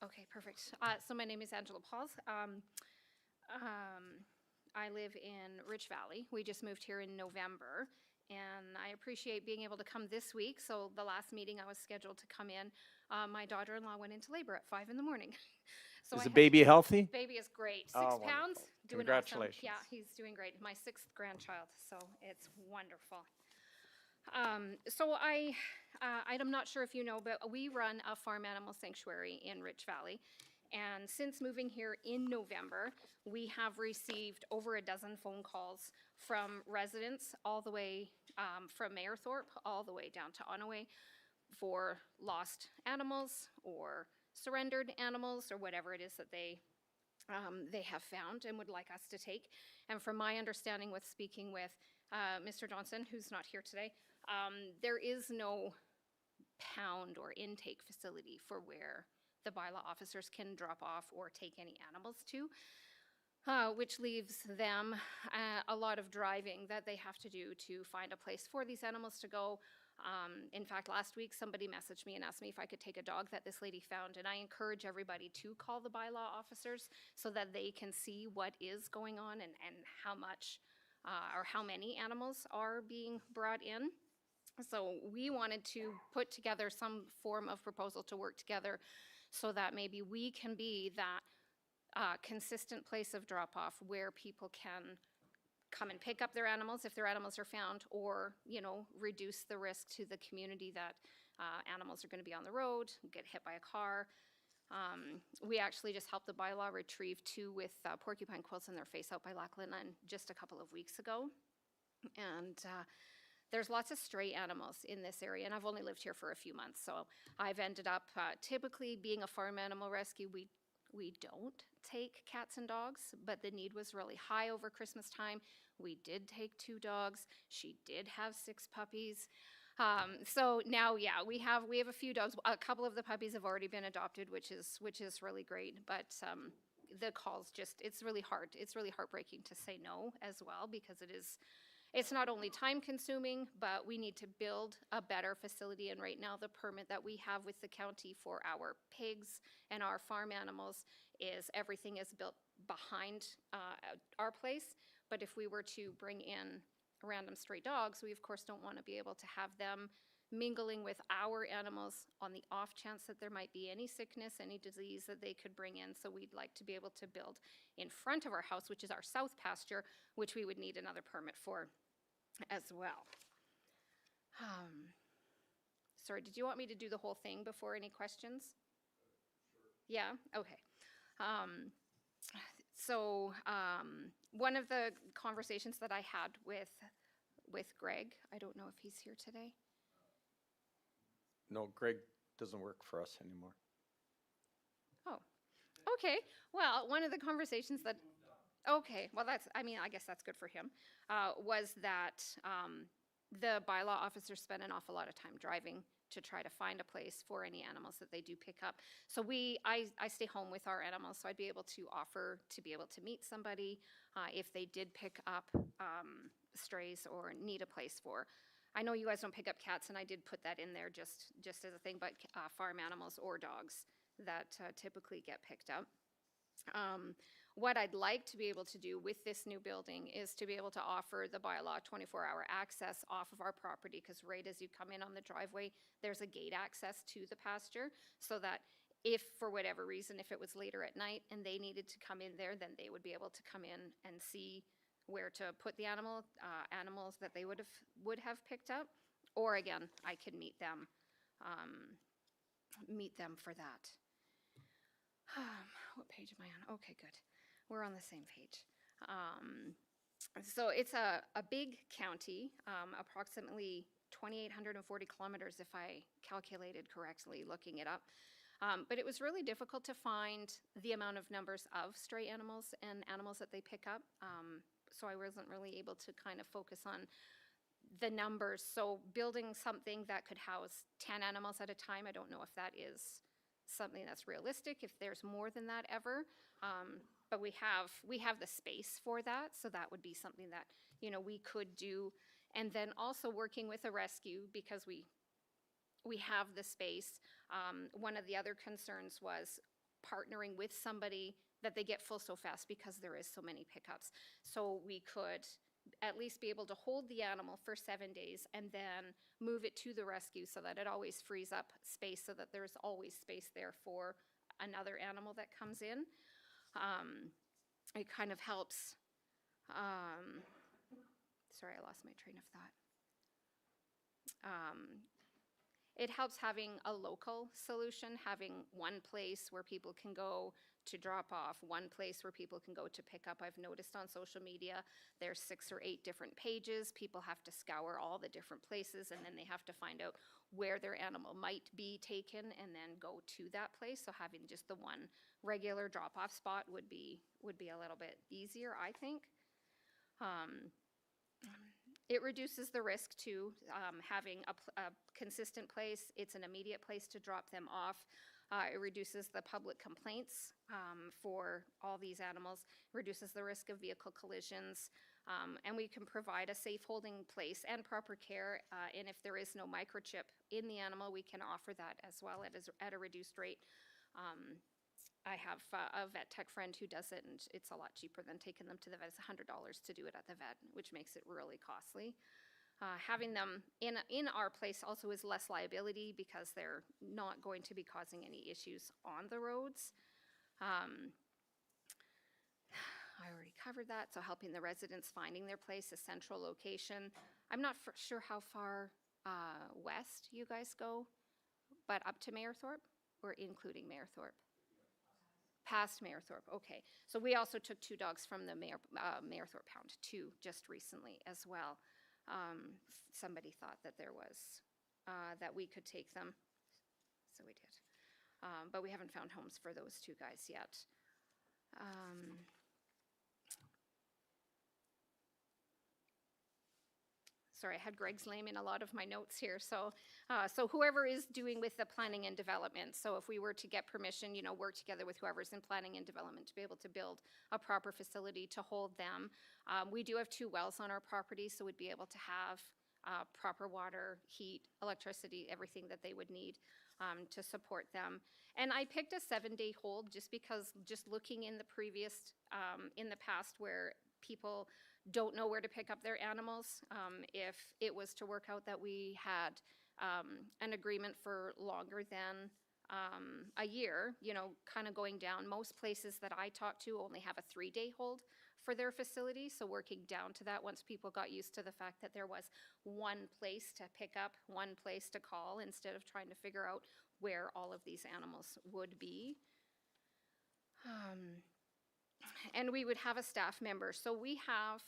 Okay, perfect. So my name is Angela Pauls. I live in Rich Valley. We just moved here in November, and I appreciate being able to come this week. So the last meeting I was scheduled to come in, my daughter-in-law went into labor at 5 in the morning. So Is I the had- baby healthy? Baby is great. 6 Oh, pounds, wonderful. doing Congratulations. awesome. Yeah, he's doing great. My 6th grandchild, so it's wonderful. So I'm not sure if you know, but we run a farm animal sanctuary in Rich Valley. And since moving here in November, we have received over a dozen phone calls from residents all the way from Mayerthorpe all the way down to Onaway for lost animals or surrendered animals or whatever it is that they have found and would like us to take. And from my understanding with speaking with Mr. Johnson, who's not here today, there is no pound or intake facility for where the bylaw officers can drop off or take any animals to, which leaves them a lot of driving that they have to do to find a place for these animals to go. In fact, last week, somebody messaged me and asked me if I could take a dog that this lady found, and I encourage everybody to call the bylaw officers so that they can see what is going on and how much or how many animals are being brought in. So we wanted to put together some form of proposal to work together so that maybe we can be that consistent place of drop-off where people can come and pick up their animals if their animals are found, or, you know, reduce the risk to the community that animals are going to be on the road, get hit by a car. We actually just helped the bylaw retrieve 2 with porcupine quills in their face out by Lagoon just a couple of weeks ago. And there's lots of stray animals in this area, and I've only lived here for a few months, so I've ended up typically being a farm animal rescue. We don't take cats and dogs, but the need was really high over Christmas time. We did take 2 dogs. She did have 6 puppies. So now, yeah, we have a few dogs. A couple of the puppies have already been adopted, which is really great. But the calls it's really hard. It's really heartbreaking to say no as well, because it's not only time consuming, but we need to build a better facility. And right now, the permit that we have with the county for our pigs and our farm animals is everything is built behind our place. But if we were to bring in random stray dogs, we of course don't want to be able to have them mingling with our animals on the off chance that there might be any sickness, any disease that they could bring in. So we'd like to be able to build in front of our house, which is our south pasture, which we would need another permit for as well. Sorry, did you want me to do the whole thing before any questions? Yeah, okay. One of the conversations that I had with Greg, I don't know if he's here today. No, Greg doesn't work for us anymore. Oh, okay. Well, one of the conversations that, okay, well, I guess that's good for him, was that the bylaw officers spend an awful lot of time driving to try to find a place for any animals that they do pick up. So I stay home with our animals, so I'd be able to offer to be able to meet somebody if they did pick up strays or need a place for. I know you guys don't pick up cats, and I did put that in there just as a thing, but farm animals or dogs that typically get picked up. What I'd like to be able to do with this new building is to be able to offer the bylaw 24-hour access off of our property, because right as you come in on the driveway, there's a gate access to the pasture, so that if for whatever reason, if it was later at night and they needed to come in there, then they would be able to come in and see where to put the animals that they would have picked up, or again, I could meet them for that. What page am I on? Okay, good. We're on the same page. So it's a big county, approximately 2,840 kilometers if I calculated correctly looking it up. But it was really difficult to find the amount of numbers of stray animals and animals that they pick up. So I wasn't really able to kind of focus on the numbers. So building something that could house 10 animals at a time, I don't know if that is something that's realistic, if there's more than that ever. But we have the space for that, so that would be something that, you know, we could do. And then also working with a rescue, because we have the space. One of the other concerns was partnering with somebody that they get full so fast because there is so many pickups. So we could at least be able to hold the animal for 7 days and then move it to the rescue, so that it always frees up space, so that there's always space there for another animal that comes in. It kind of helps. Sorry, I lost my train of thought. It helps having a local solution, having one place where people can go to drop off, one place where people can go to pick up. I've noticed on social media there's 6 or 8 different pages. People have to scour all the different places, and then they have to find out where their animal might be taken and then go to that place. So having just the one regular drop-off spot would be a little bit easier, I think. It reduces the risk to having a consistent place. It's an immediate place to drop them off. It reduces the public complaints for all these animals, reduces the risk of vehicle collisions, and we can provide a safe holding place and proper care. And if there is no microchip in the animal, we can offer that as well at a reduced rate. I have a vet tech friend who does it, and it's a lot cheaper than taking them to the vet. It's $100 to do it at the vet, which makes it really costly. Having them in our place also is less liability because they're not going to be causing any issues on the roads. I already covered that, so helping the residents finding their place, a central location. I'm not sure how far west you guys go, but up to Mayerthorpe or including Mayerthorpe? Past Mayerthorpe, okay. So we also took 2 dogs from the Mayerthorpe Pound, 2 just recently as well. Somebody thought that there was, that we could take them, so we did. But we haven't found homes for those 2 guys yet. Sorry, I had Greg's name in a lot of my notes here. So whoever is doing with the planning and development, so if we were to get permission, you know, work together with whoever's in planning and development to be able to build a proper facility to hold them. We do have 2 wells on our property, so we'd be able to have proper water, heat, electricity, everything that they would need to support them. And I picked a 7-day hold just because, just looking in the previous, in the past where people don't know where to pick up their animals. If it was to work out that we had an agreement for longer than a year, you know, kind of going down. Most places that I talk to only have a 3-day hold for their facility. So working down to that once people got used to the fact that there was one place to pick up, one place to call instead of trying to figure out where all of these animals would be. And we would have a staff member. So we have,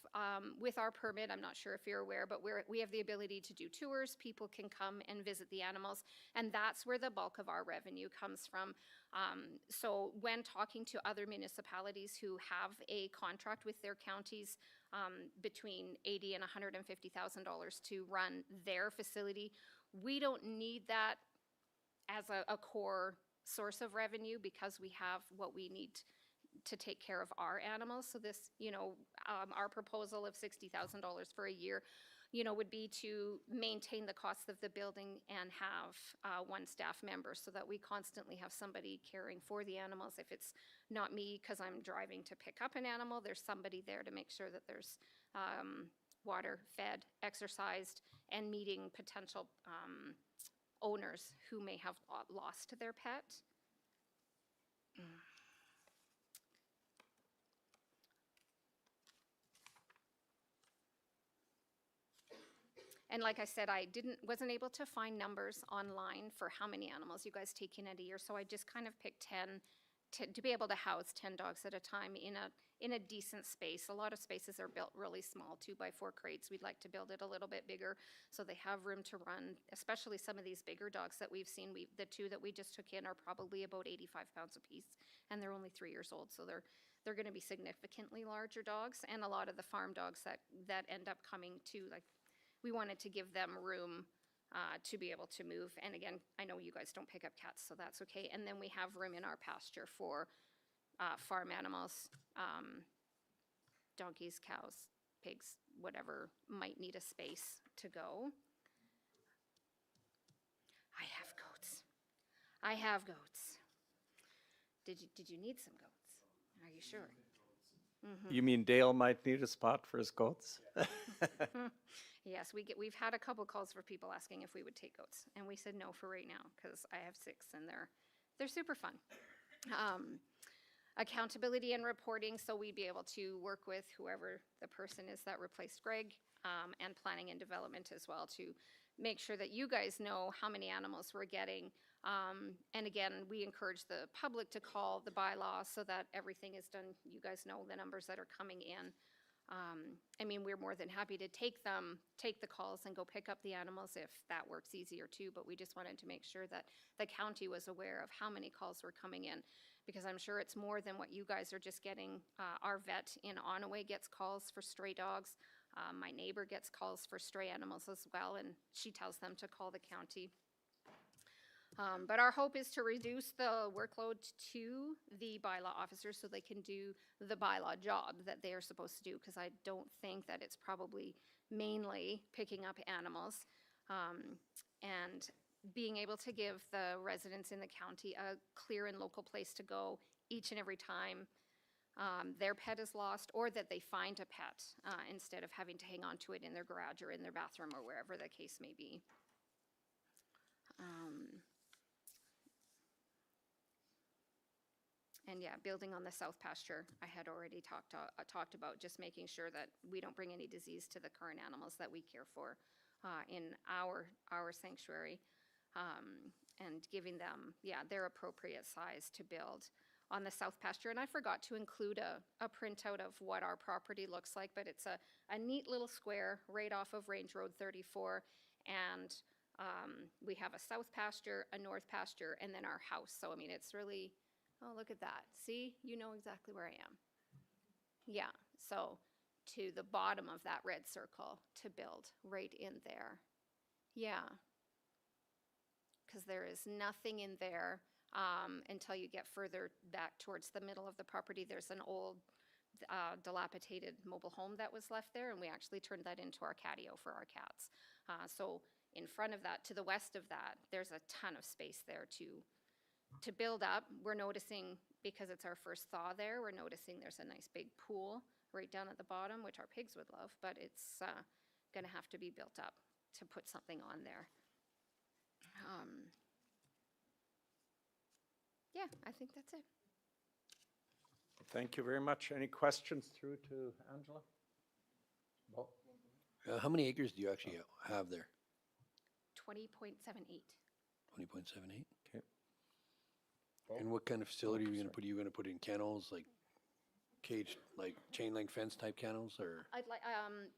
with our permit, I'm not sure if you're aware, but we have the ability to do tours. People can come and visit the animals, and that's where the bulk of our revenue comes from. So when talking to other municipalities who have a contract with their counties between $80,000 and $150,000 to run their facility, we don't need that as a core source of revenue because we have what we need to take care of our animals. So this, you know, our proposal of $60,000 for a year, you know, would be to maintain the cost of the building and have 1 staff member so that we constantly have somebody caring for the animals. If it's not me because I'm driving to pick up an animal, there's somebody there to make sure that there's water, fed, exercised, and meeting potential owners who may have lost their pet. And like I said, I wasn't able to find numbers online for how many animals you guys take in at a year, so I just kind of picked 10 to be able to house 10 dogs at a time in a decent space. A lot of spaces are built really small, 2x4 crates. We'd like to build it a little bit bigger so they have room to run, especially some of these bigger dogs that we've seen. The 2 that we just took in are probably about 85 pounds apiece, and they're only 3 years old, so they're going to be significantly larger dogs. And a lot of the farm dogs that end up coming to, like, we wanted to give them room to be able to move. And again, I know you guys don't pick up cats, so that's okay. And then we have room in our pasture for farm animals, donkeys, cows, pigs, whatever might need a space to go. I have goats. I have goats. Did you need some goats? Are you sure? Mm-hmm. You mean Dale might need a spot for his goats? Yes, we've had a couple calls for people asking if we would take goats, and we said no for right now because I have 6 and they're super fun. Accountability and reporting, so we'd be able to work with whoever the person is that replaced Greg, and planning and development as well to make sure that you guys know how many animals we're getting. And again, we encourage the public to call the bylaw so that everything is done. You guys know the numbers that are coming in. I mean, we're more than happy to take the calls and go pick up the animals if that works easier too, but we just wanted to make sure that the county was aware of how many calls were coming in, because I'm sure it's more than what you guys are just getting. Our vet in Onaway gets calls for stray dogs. My neighbor gets calls for stray animals as well, and she tells them to call the county. But our hope is to reduce the workload to the bylaw officers so they can do the bylaw job that they are supposed to do, because I don't think that it's probably mainly picking up animals. And being able to give the residents in the county a clear and local place to go each and every time their pet is lost, or that they find a pet, instead of having to hang on to it in their garage or in their bathroom or wherever the case may be. And yeah, building on the south pasture, I had already talked about just making sure that we don't bring any disease to the current animals that we care for in our sanctuary, and giving them, yeah, their appropriate size to build on the south pasture. And I forgot to include a printout of what our property looks like, but it's a neat little square right off of Range Road 34, and we have a south pasture, a north pasture, and then our house. So I mean, it's really, oh, look at that. See, you know exactly where I am. Yeah, so to the bottom of that red circle to build right in there. Yeah, because there is nothing in there until you get further back towards the middle of the property. There's an old dilapidated mobile home that was left there, and we actually turned that into our catio for our cats. So in front of that, to the west of that, there's a ton of space there to build up. We're noticing, because it's our first thaw there, we're noticing there's a nice big pool right down at the bottom, which our pigs would love, but it's going to have to be built up to put something on there. Yeah, I think that's it. Thank you very much. Any questions through to Angela? Bo? How many acres do you actually have there? 20.78. 20.78? Okay. And what kind of facility are you gonna put? Are you gonna put in kennels, like caged, like chain link fence type kennels, or? I'd like,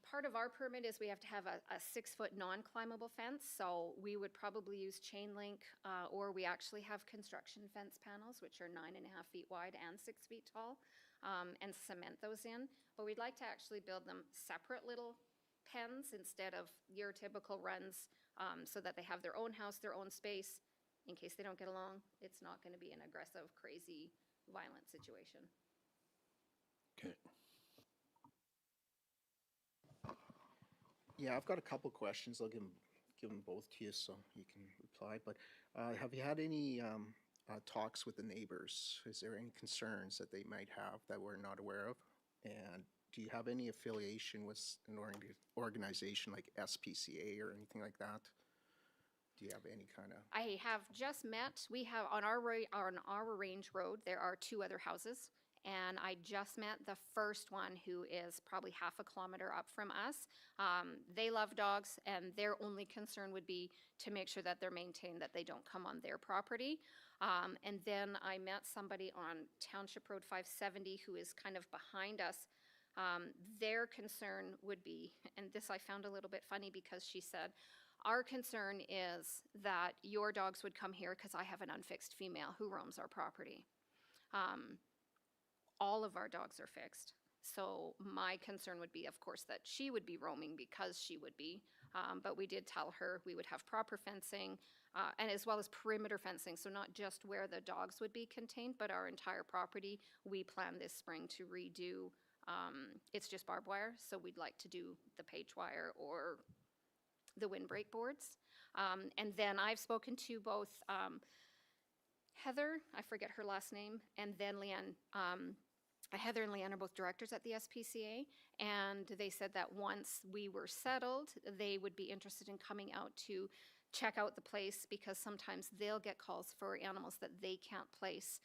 part of our permit is we have to have a 6-foot non-climbable fence, so we would probably use chain link, or we actually have construction fence panels, which are 9.5 feet wide and 6 feet tall, and cement those in. But we'd like to actually build them separate little pens instead of your typical runs, so that they have their own house, their own space. In case they don't get along, it's not going to be an aggressive, crazy, violent situation. Okay. Yeah, I've got a couple questions. I'll give them both to you so you can reply. But have you had any talks with the neighbors? Is there any concerns that they might have that we're not aware of? And do you have any affiliation with an organization like SPCA or anything like that? Do you have any kind of? I have just met, we have on our range road, there are 2 other houses. And I just met the first one, who is probably half a kilometer up from us. They love dogs, and their only concern would be to make sure that they're maintained, that they don't come on their property. And then I met somebody on Township Road 570 who is kind of behind us. Their concern would be, and this I found a little bit funny, because she said, our concern is that your dogs would come here because I have an unfixed female who roams our property. All of our dogs are fixed. So my concern would be, of course, that she would be roaming because she would be. But we did tell her we would have proper fencing, and as well as perimeter fencing. So not just where the dogs would be contained, but our entire property. We plan this spring to redo. It's just barbed wire, so we'd like to do the page wire or the windbreak boards. And then I've spoken to both Heather, I forget her last name, and then Leanne. Heather and Leanne are both directors at the SPCA, and they said that once we were settled, they would be interested in coming out to check out the place, because sometimes they'll get calls for animals that they can't place,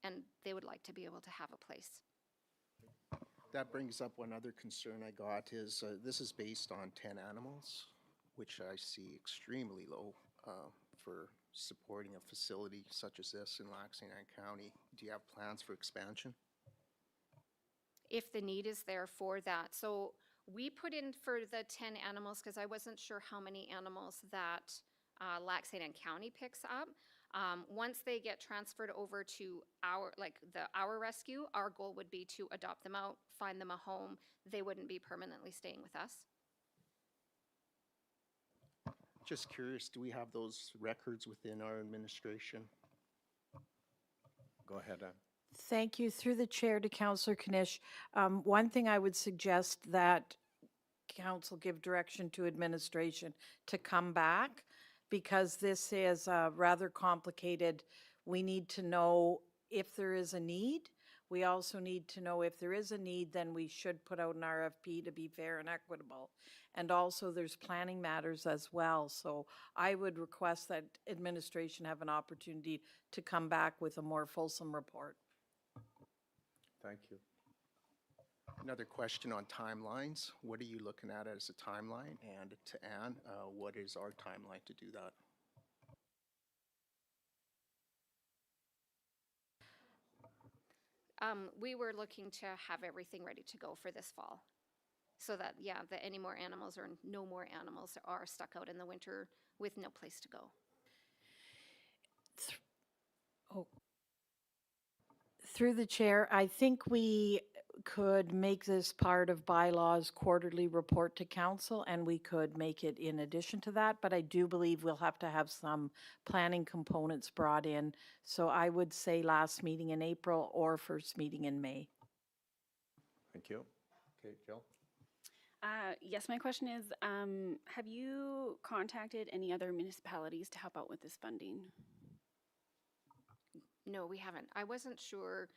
and they would like to be able to have a place. That brings up one other concern I got is this is based on 10 animals, which I see extremely low for supporting a facility such as this in Lac St. Anne County. Do you have plans for expansion? If the need is there for that. So we put in for the 10 animals because I wasn't sure how many animals that Lac St. Anne County picks up. Once they get transferred over to our rescue, our goal would be to adopt them out, find them a home. They wouldn't be permanently staying with us. Just curious, do we have those records within our administration? Go ahead, Ann. Thank you. Through the chair to Councillor Knish. One thing I would suggest that council give direction to administration to come back, because this is rather complicated. We need to know if there is a need. We also need to know if there is a need, then we should put out an RFP to be fair and equitable. And also there's planning matters as well. So I would request that administration have an opportunity to come back with a more fulsome report. Thank you. Another question on timelines. What are you looking at as a timeline? And to Ann, what is our timeline to do that? We were looking to have everything ready to go for this fall. So that, yeah, that any more animals or no more animals are stuck out in the winter with no place to go. Through the chair, I think we could make this part of bylaws quarterly report to council, and we could make it in addition to that, but I do believe we'll have to have some planning components brought in. So I would say last meeting in April or first meeting in May. Thank you. Okay, Jill? Yes, my question is, have you contacted any other municipalities to help out with this funding? No, we haven't. I wasn't sure,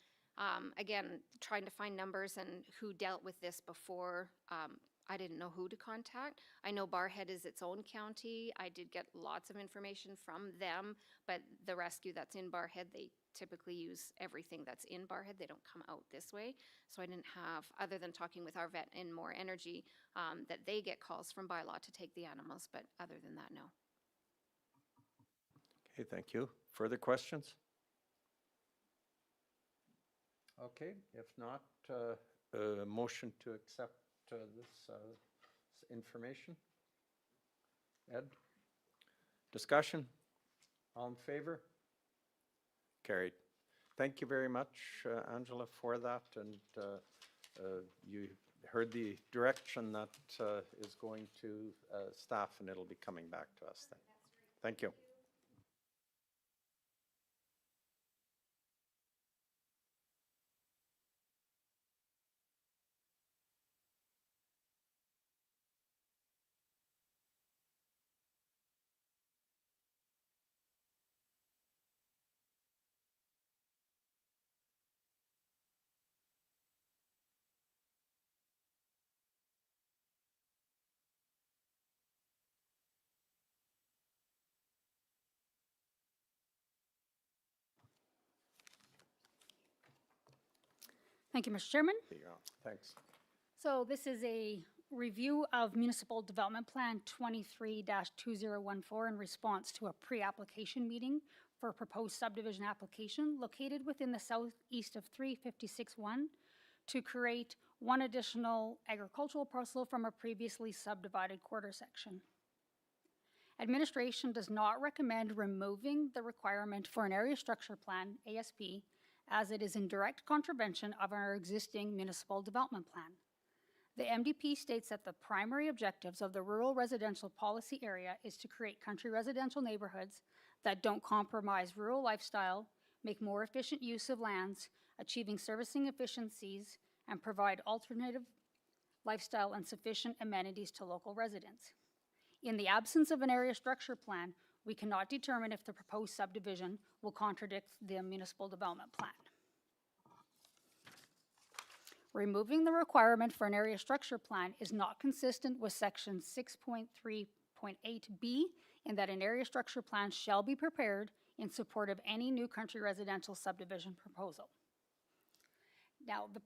again, trying to find numbers and who dealt with this before. I didn't know who to contact. I know Barrhead is its own county. I did get lots of information from them, but the rescue that's in Barrhead, they typically use everything that's in Barrhead. They don't come out this way. So I didn't have, other than talking with our vet in More Energy, that they get calls from bylaw to take the animals, but other than that, no. Okay, thank you. Further questions? Okay, if not, a motion to accept this information. Ed? Discussion? All in favor? Carried. Thank you very much, Angela, for that. And you heard the direction that is going to staff, and it'll be coming back to us then. Thank you. Thank you, Mr. Chairman. There you go. Thanks. So this is a review of Municipal Development Plan 23-2014 in response to a pre-application meeting for a proposed subdivision application located within the southeast of 356-1 to create one additional agricultural parcel from a previously subdivided quarter section. Administration does not recommend removing the requirement for an area structure plan, ASP, as it is in direct contravention of our existing municipal development plan. The MDP states that the primary objectives of the rural residential policy area is to create country residential neighborhoods that don't compromise rural lifestyle, make more efficient use of lands, achieving servicing efficiencies, and provide alternative lifestyle and sufficient amenities to local residents. In the absence of an area structure plan, we cannot determine if the proposed subdivision will contradict the municipal development plan. Removing the requirement for an area structure plan is not consistent with section 6.3.8B in that an area structure plan shall be prepared in support of any new country residential subdivision proposal. Now, the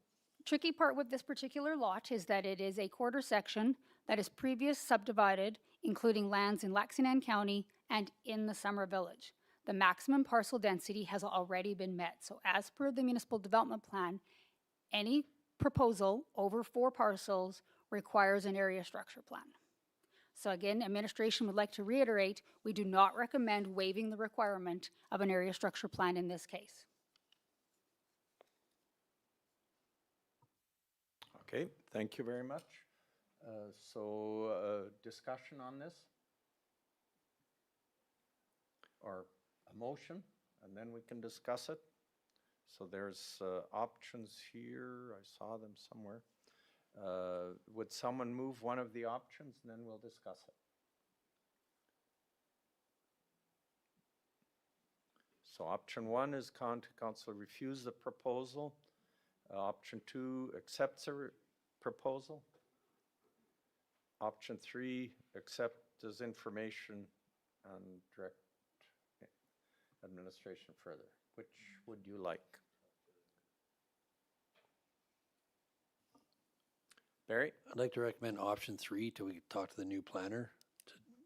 tricky part with this particular lot is that it is a quarter section that is previous subdivided, including lands in Lac-Saint-Anne County and in the Summer Village. The maximum parcel density has already been met. So as per the municipal development plan, any proposal over 4 parcels requires an area structure plan. So again, administration would like to reiterate, we do not recommend waiving the requirement of an area structure plan in this case. Okay, thank you very much. Discussion on this? Or a motion, and then we can discuss it. So there's options here, I saw them somewhere. Would someone move one of the options, and then we'll discuss it? So option 1 is county council refuse the proposal. Option 2 accepts a proposal. Option 3 accept as information and direct administration further. Which would you like? Barry? I'd like to recommend option 3 till we talk to the new planner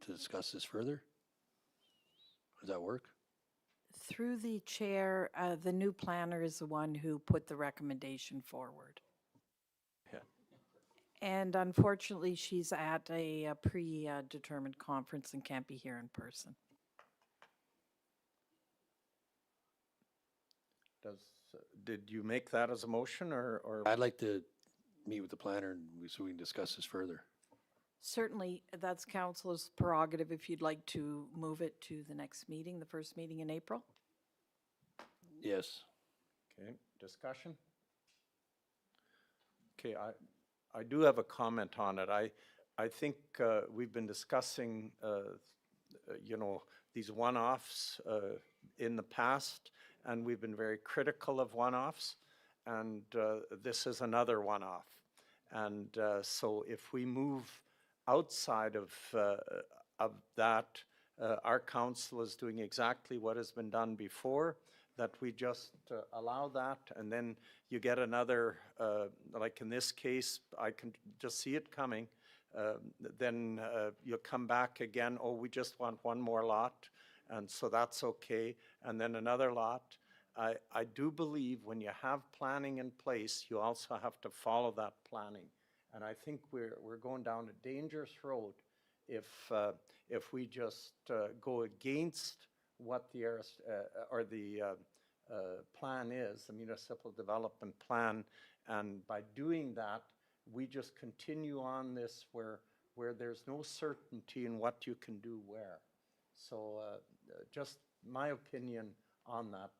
to discuss this further. Does that work? Through the chair, the new planner is the one who put the recommendation forward. Yeah. And unfortunately, she's at a predetermined conference and can't be here in person. Did you make that as a motion, or? I'd like to meet with the planner so we can discuss this further. Certainly, that's council's prerogative if you'd like to move it to the next meeting, the first meeting in April. Yes. Okay, discussion? Okay, I do have a comment on it. I think we've been discussing, these one-offs in the past, and we've been very critical of one-offs, and this is another one-off. And so if we move outside of that, our council is doing exactly what has been done before, that we just allow that, and then you get another, like in this case, I can just see it coming, then you'll come back again, oh, we just want one more lot, and so that's okay, and then another lot. I do believe when you have planning in place, you also have to follow that planning. And I think we're going down a dangerous road if we just go against what the plan is, the municipal development plan, and by doing that, we just continue on this where there's no certainty in what you can do where. So just my opinion on that,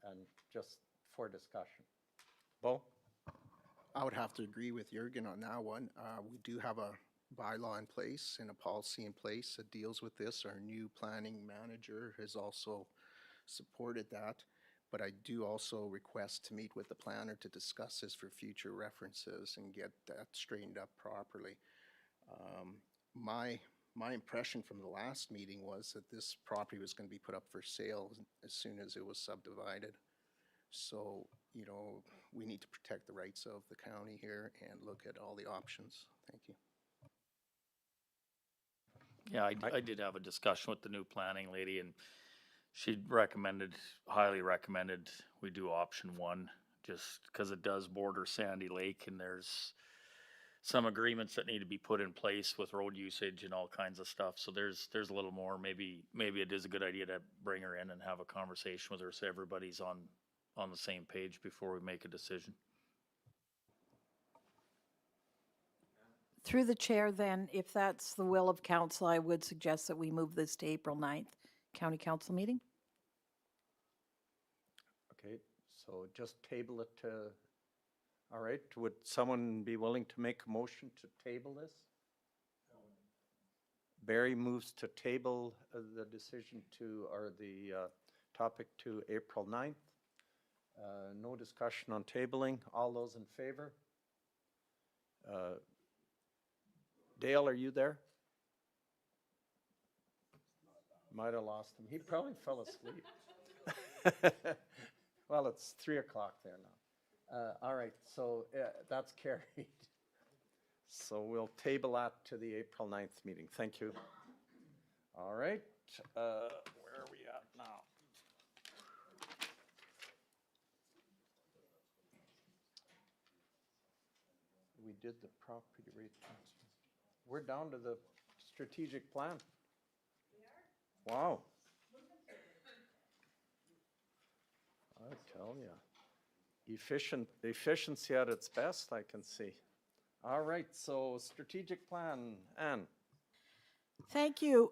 and just for discussion. Bo? I would have to agree with Jürgen on that one. We do have a bylaw in place and a policy in place that deals with this. Our new planning manager has also supported that, but I do also request to meet with the planner to discuss this for future references and get that straightened up properly. My impression from the last meeting was that this property was going to be put up for sale as soon as it was subdivided. So, we need to protect the rights of the county here and look at all the options. Thank you. Yeah, I did have a discussion with the new planning lady, and she highly recommended we do option 1, just because it does border Sandy Lake, and there's some agreements that need to be put in place with road usage and all kinds of stuff. So there's a little more. Maybe it is a good idea to bring her in and have a conversation with her so everybody's on the same page before we make a decision. Through the chair then, if that's the will of council, I would suggest that we move this to April 9th, county council meeting. Okay, so just table it to, all right, would someone be willing to make a motion to table this? Barry moves to table the decision or the topic to April 9th. No discussion on tabling. All those in favor? Dale, are you there? Might have lost him. He probably fell asleep. Well, it's 3 o'clock there now. All right, so that's carried. So we'll table that to the April 9th meeting. Thank you. All right, where are we at now? We did the property rate transfer. We're down to the strategic plan? Wow. I tell you, efficiency at its best, I can see. All right, so strategic plan, Anne. Thank you.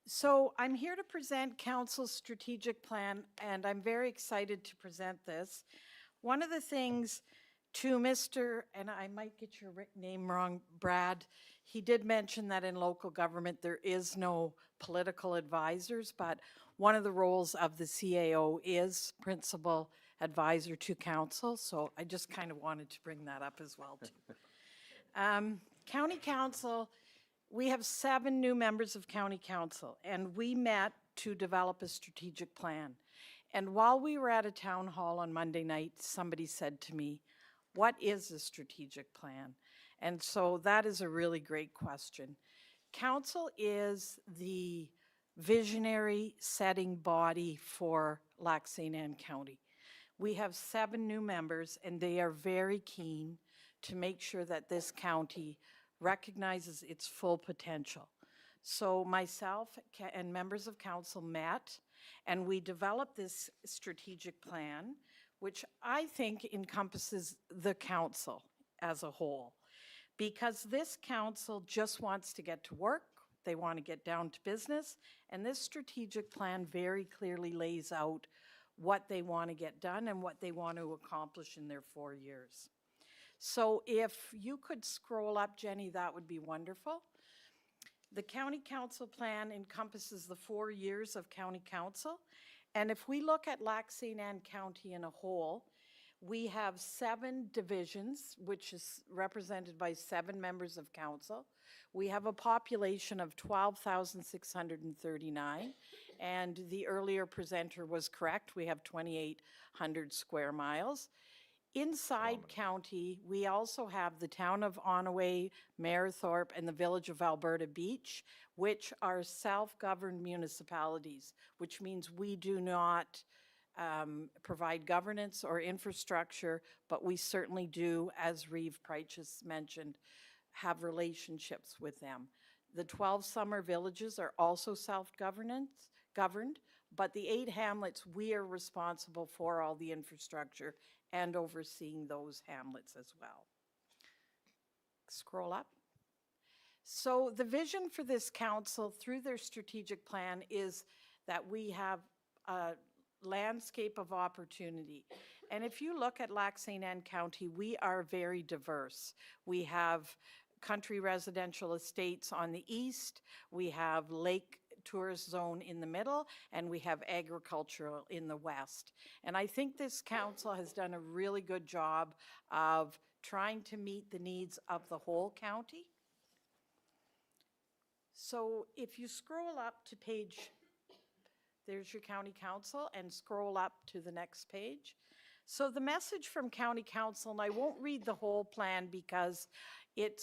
So I'm here to present Council's strategic plan, and I'm very excited to present this. One of the things to Mr., and I might get your name wrong, Brad, he did mention that in local government there is no political advisors, but one of the roles of the CAO is principal advisor to council, so I just kind of wanted to bring that up as well too. County Council, we have 7 new members of County Council, and we met to develop a strategic plan. And while we were at a town hall on Monday night, somebody said to me, what is a strategic plan? And so that is a really great question. Council is the visionary setting body for Lac St. Anne County. We have 7 new members, and they are very keen to make sure that this county recognizes its full potential. So myself and members of council met, and we developed this strategic plan, which I think encompasses the council as a whole. Because this council just wants to get to work, they want to get down to business, and this strategic plan very clearly lays out what they want to get done and what they want to accomplish in their 4 years. So if you could scroll up, Jenny, that would be wonderful. The county council plan encompasses the 4 years of county council. And if we look at Lac St. Anne County in a whole, we have 7 divisions, which is represented by 7 members of council. We have a population of 12,639, and the earlier presenter was correct. We have 2,800 square miles. Inside county, we also have the town of Onaway, Mayerthorpe, and the village of Alberta Beach, which are self-governed municipalities, which means we do not provide governance or infrastructure, but we certainly do, as Reeve Preichus mentioned, have relationships with them. The 12 summer villages are also self-governed, but the 8 hamlets, we are responsible for all the infrastructure and overseeing those hamlets as well. Scroll up. So the vision for this council through their strategic plan is that we have a landscape of opportunity. And if you look at Lac St. Anne County, we are very diverse. We have country residential estates on the east, we have lake tourist zone in the middle, and we have agricultural in the west. And I think this council has done a really good job of trying to meet the needs of the whole county. So if you scroll up to page, there's your county council, and scroll up to the next page. So the message from county council, and I won't read the whole plan because it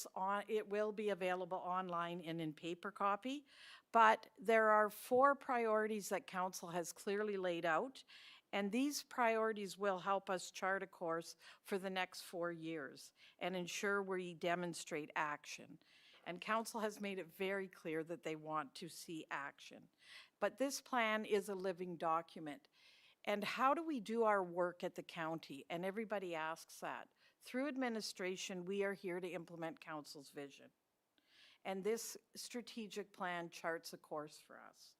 will be available online and in paper copy, but there are 4 priorities that council has clearly laid out, and these priorities will help us chart a course for the next 4 years and ensure we demonstrate action. And council has made it very clear that they want to see action. But this plan is a living document. And how do we do our work at the county? And everybody asks that. Through administration, we are here to implement council's vision. And this strategic plan charts a course for us.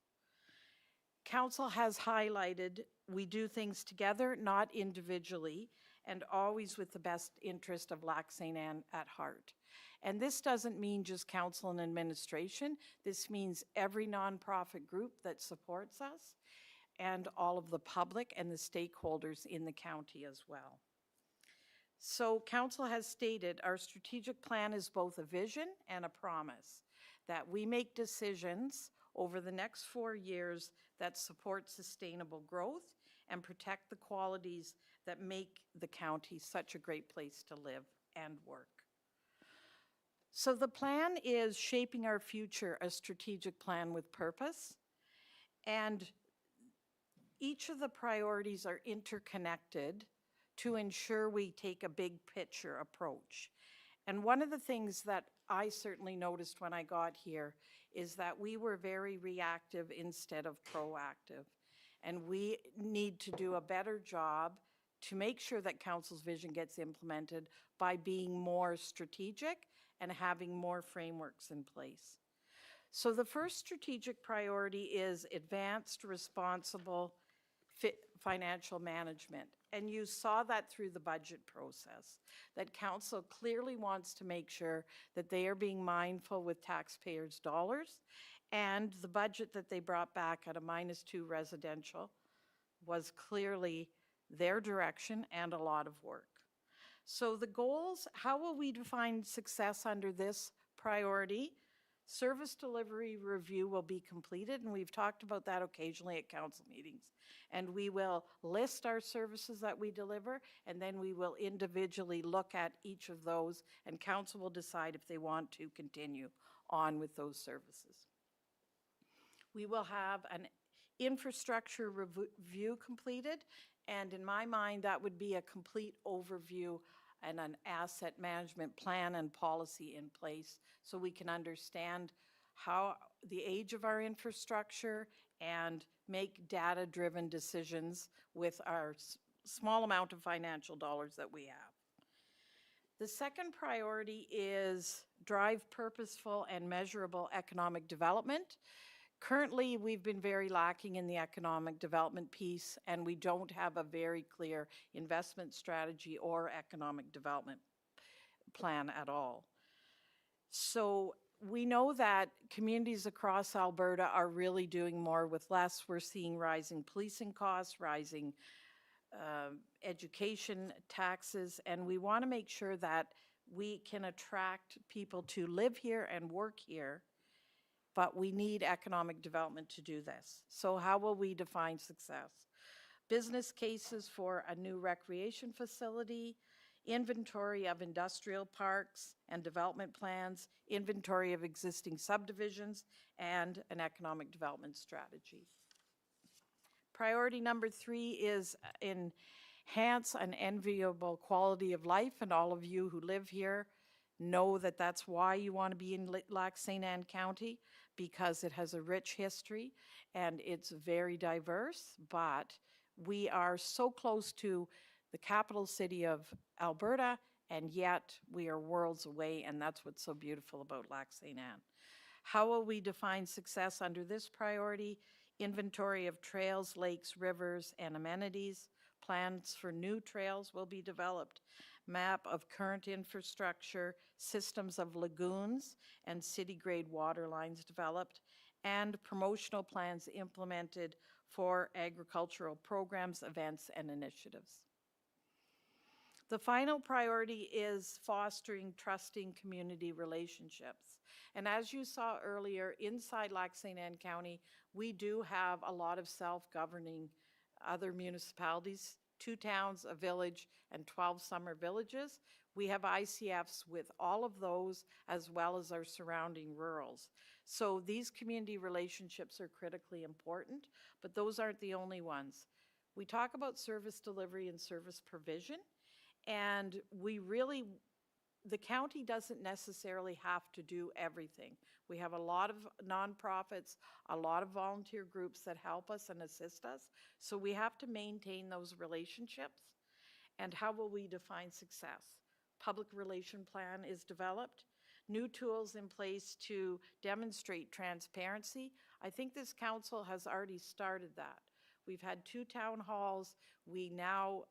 Council has highlighted we do things together, not individually, and always with the best interest of Lac St. Anne at heart. And this doesn't mean just council and administration. This means every nonprofit group that supports us and all of the public and the stakeholders in the county as well. So council has stated our strategic plan is both a vision and a promise that we make decisions over the next 4 years that support sustainable growth and protect the qualities that make the county such a great place to live and work. So the plan is shaping our future, a strategic plan with purpose, and each of the priorities are interconnected to ensure we take a big picture approach. And one of the things that I certainly noticed when I got here is that we were very reactive instead of proactive. And we need to do a better job to make sure that council's vision gets implemented by being more strategic and having more frameworks in place. So the first strategic priority is advanced, responsible financial management. And you saw that through the budget process, that council clearly wants to make sure that they are being mindful with taxpayers' dollars. And the budget that they brought back at a -2 residential was clearly their direction and a lot of work. So the goals, how will we define success under this priority? Service delivery review will be completed, and we've talked about that occasionally at council meetings. And we will list our services that we deliver, and then we will individually look at each of those, and council will decide if they want to continue on with those services. We will have an infrastructure review completed, and in my mind, that would be a complete overview and an asset management plan and policy in place so we can understand how the age of our infrastructure and make data-driven decisions with our small amount of financial dollars that we have. The second priority is drive purposeful and measurable economic development. Currently, we've been very lacking in the economic development piece, and we don't have a very clear investment strategy or economic development plan at all. So we know that communities across Alberta are really doing more with less. We're seeing rising policing costs, rising education taxes, and we want to make sure that we can attract people to live here and work here, but we need economic development to do this. So how will we define success? Business cases for a new recreation facility, inventory of industrial parks and development plans, inventory of existing subdivisions, and an economic development strategy. Priority number 3 is enhance an enviable quality of life, and all of you who live here know that that's why you want to be in Lac St. Anne County, because it has a rich history and it's very diverse, but we are so close to the capital city of Alberta, and yet we are worlds away, and that's what's so beautiful about Lac St. Anne. How will we define success under this priority? Inventory of trails, lakes, rivers, and amenities. Plans for new trails will be developed. Map of current infrastructure, systems of lagoons and city-grade water lines developed, and promotional plans implemented for agricultural programs, events, and initiatives. The final priority is fostering trusting community relationships. And as you saw earlier, inside Lac St. Anne County, we do have a lot of self-governing other municipalities, 2 towns, a village, and 12 summer villages. We have ICFs with all of those, as well as our surrounding rurals. So these community relationships are critically important, but those aren't the only ones. We talk about service delivery and service provision, and the county doesn't necessarily have to do everything. We have a lot of nonprofits, a lot of volunteer groups that help us and assist us. So we have to maintain those relationships. And how will we define success? Public relation plan is developed. New tools in place to demonstrate transparency. I think this council has already started that. We've had 2 town halls. We now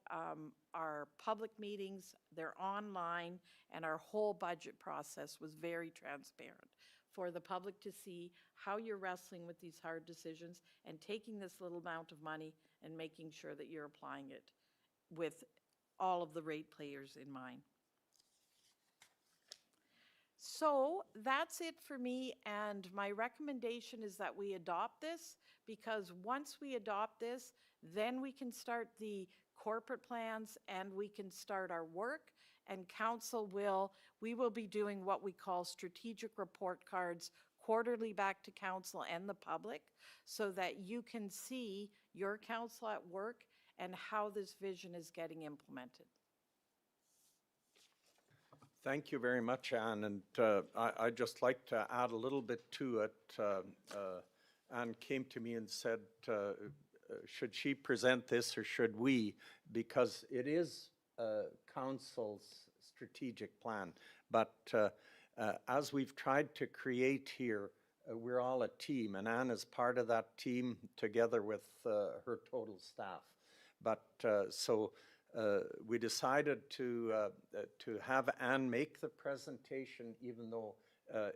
are public meetings, they're online, and our whole budget process was very transparent for the public to see how you're wrestling with these hard decisions and taking this little amount of money and making sure that you're applying it with all of the rate players in mind. So that's it for me, and my recommendation is that we adopt this, because once we adopt this, then we can start the corporate plans and we can start our work, and council we will be doing what we call strategic report cards quarterly back to council and the public, so that you can see your council at work and how this vision is getting implemented. Thank you very much, Anne, and I'd just like to add a little bit to it. Anne came to me and said, should she present this or should we? Because it is council's strategic plan, but as we've tried to create here, we're all a team, and Anne is part of that team together with her total staff. But so we decided to have Anne make the presentation, even though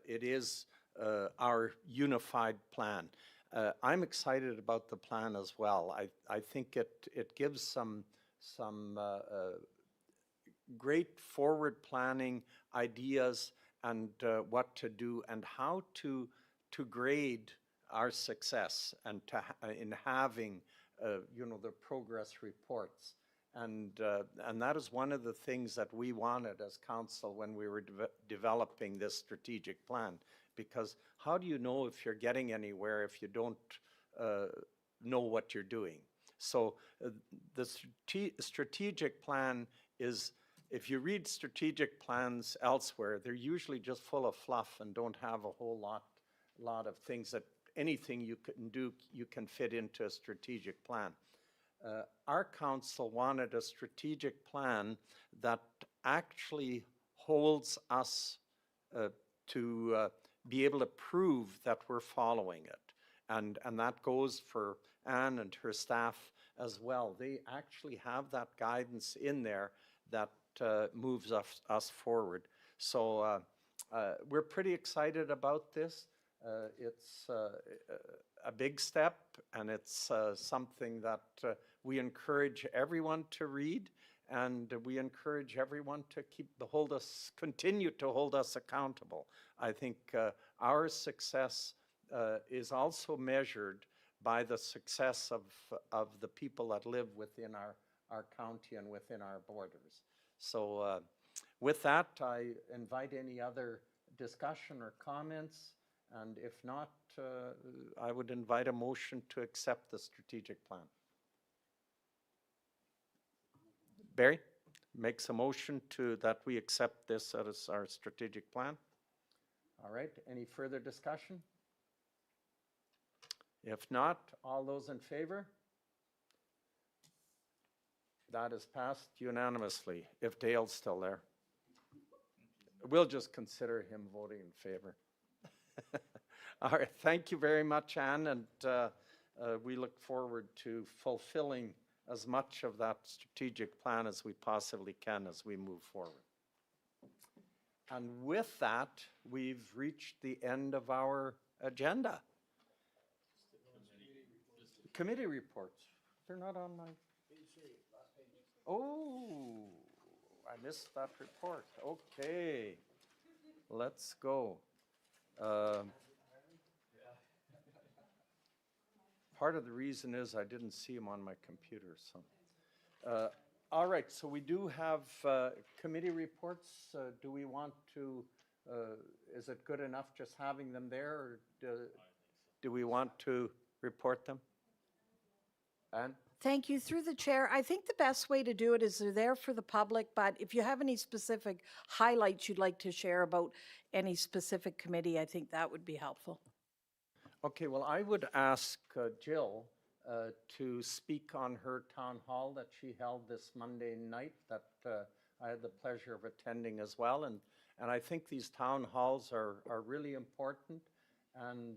it is our unified plan. I'm excited about the plan as well. I think it gives some great forward planning ideas and what to do and how to grade our success and in having the progress reports. And that is one of the things that we wanted as council when we were developing this strategic plan. Because how do you know if you're getting anywhere if you don't know what you're doing? So the strategic plan is, if you read strategic plans elsewhere, they're usually just full of fluff and don't have a whole lot of things that anything you can do, you can fit into a strategic plan. Our council wanted a strategic plan that actually holds us to be able to prove that we're following it. And that goes for Anne and her staff as well. They actually have that guidance in there that moves us forward. So we're pretty excited about this. It's a big step, and it's something that we encourage everyone to read, and we encourage everyone to continue to hold us accountable. I think our success is also measured by the success of the people that live within our county and within our borders. So with that, I invite any other discussion or comments, and if not, I would invite a motion to accept the strategic plan. Barry makes a motion that we accept this as our strategic plan. All right, any further discussion? If not, all those in favor? That is passed unanimously, if Dale's still there. We'll just consider him voting in favor. All right, thank you very much, Anne, and we look forward to fulfilling as much of that strategic plan as we possibly can as we move forward. And with that, we've reached the end of our agenda. Committee reports. They're not on my... Oh, I missed that report. Okay, let's go. Part of the reason is I didn't see them on my computer. So, all right, so we do have committee reports. Do we want to, is it good enough just having them there, or do we want to report them? Anne? Thank you. Through the chair, I think the best way to do it is they're there for the public, but if you have any specific highlights you'd like to share about any specific committee, I think that would be helpful. Okay, well, I would ask Jill to speak on her town hall that she held this Monday night that I had the pleasure of attending as well. And I think these town halls are really important. And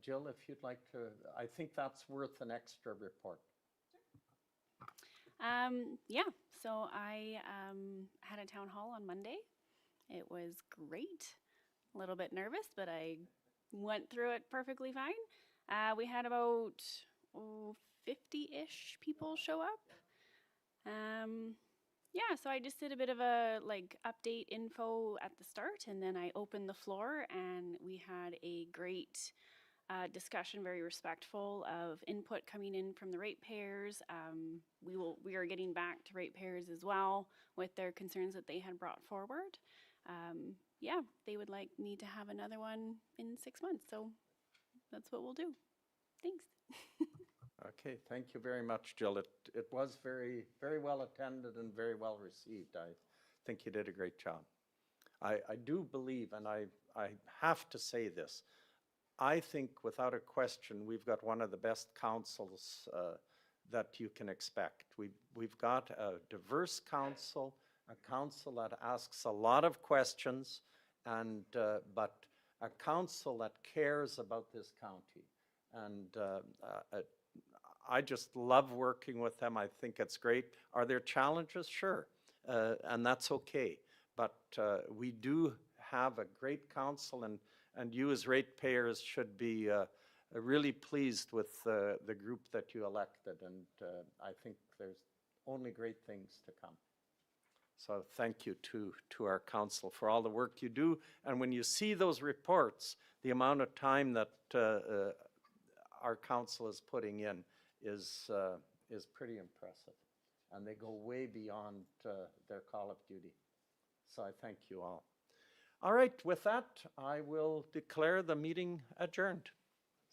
Jill, if you'd like to, I think that's worth an extra report. Yeah, so I had a town hall on Monday. It was great. A little bit nervous, but I went through it perfectly fine. We had about 50-ish people show up. Yeah, so I just did a bit of a update info at the start, and then I opened the floor, and we had a great discussion, very respectful of input coming in from the ratepayers. We are getting back to ratepayers as well with their concerns that they had brought forward. Yeah, they would like me to have another one in 6 months, so that's what we'll do. Thanks. Okay, thank you very much, Jill. It was very, very well attended and very well received. I think you did a great job. I do believe, and I have to say this, I think without a question, we've got one of the best councils that you can expect. We've got a diverse council, a council that asks a lot of questions, and but a council that cares about this county. And I just love working with them. I think it's great. Are there challenges? Sure, and that's okay. But we do have a great council, and you as ratepayers should be really pleased with the group that you elected, and I think there's only great things to come. So thank you to our council for all the work you do, and when you see those reports, the amount of time that our council is putting in is pretty impressive, and they go way beyond their call of duty. So I thank you all. All right, with that, I will declare the meeting adjourned.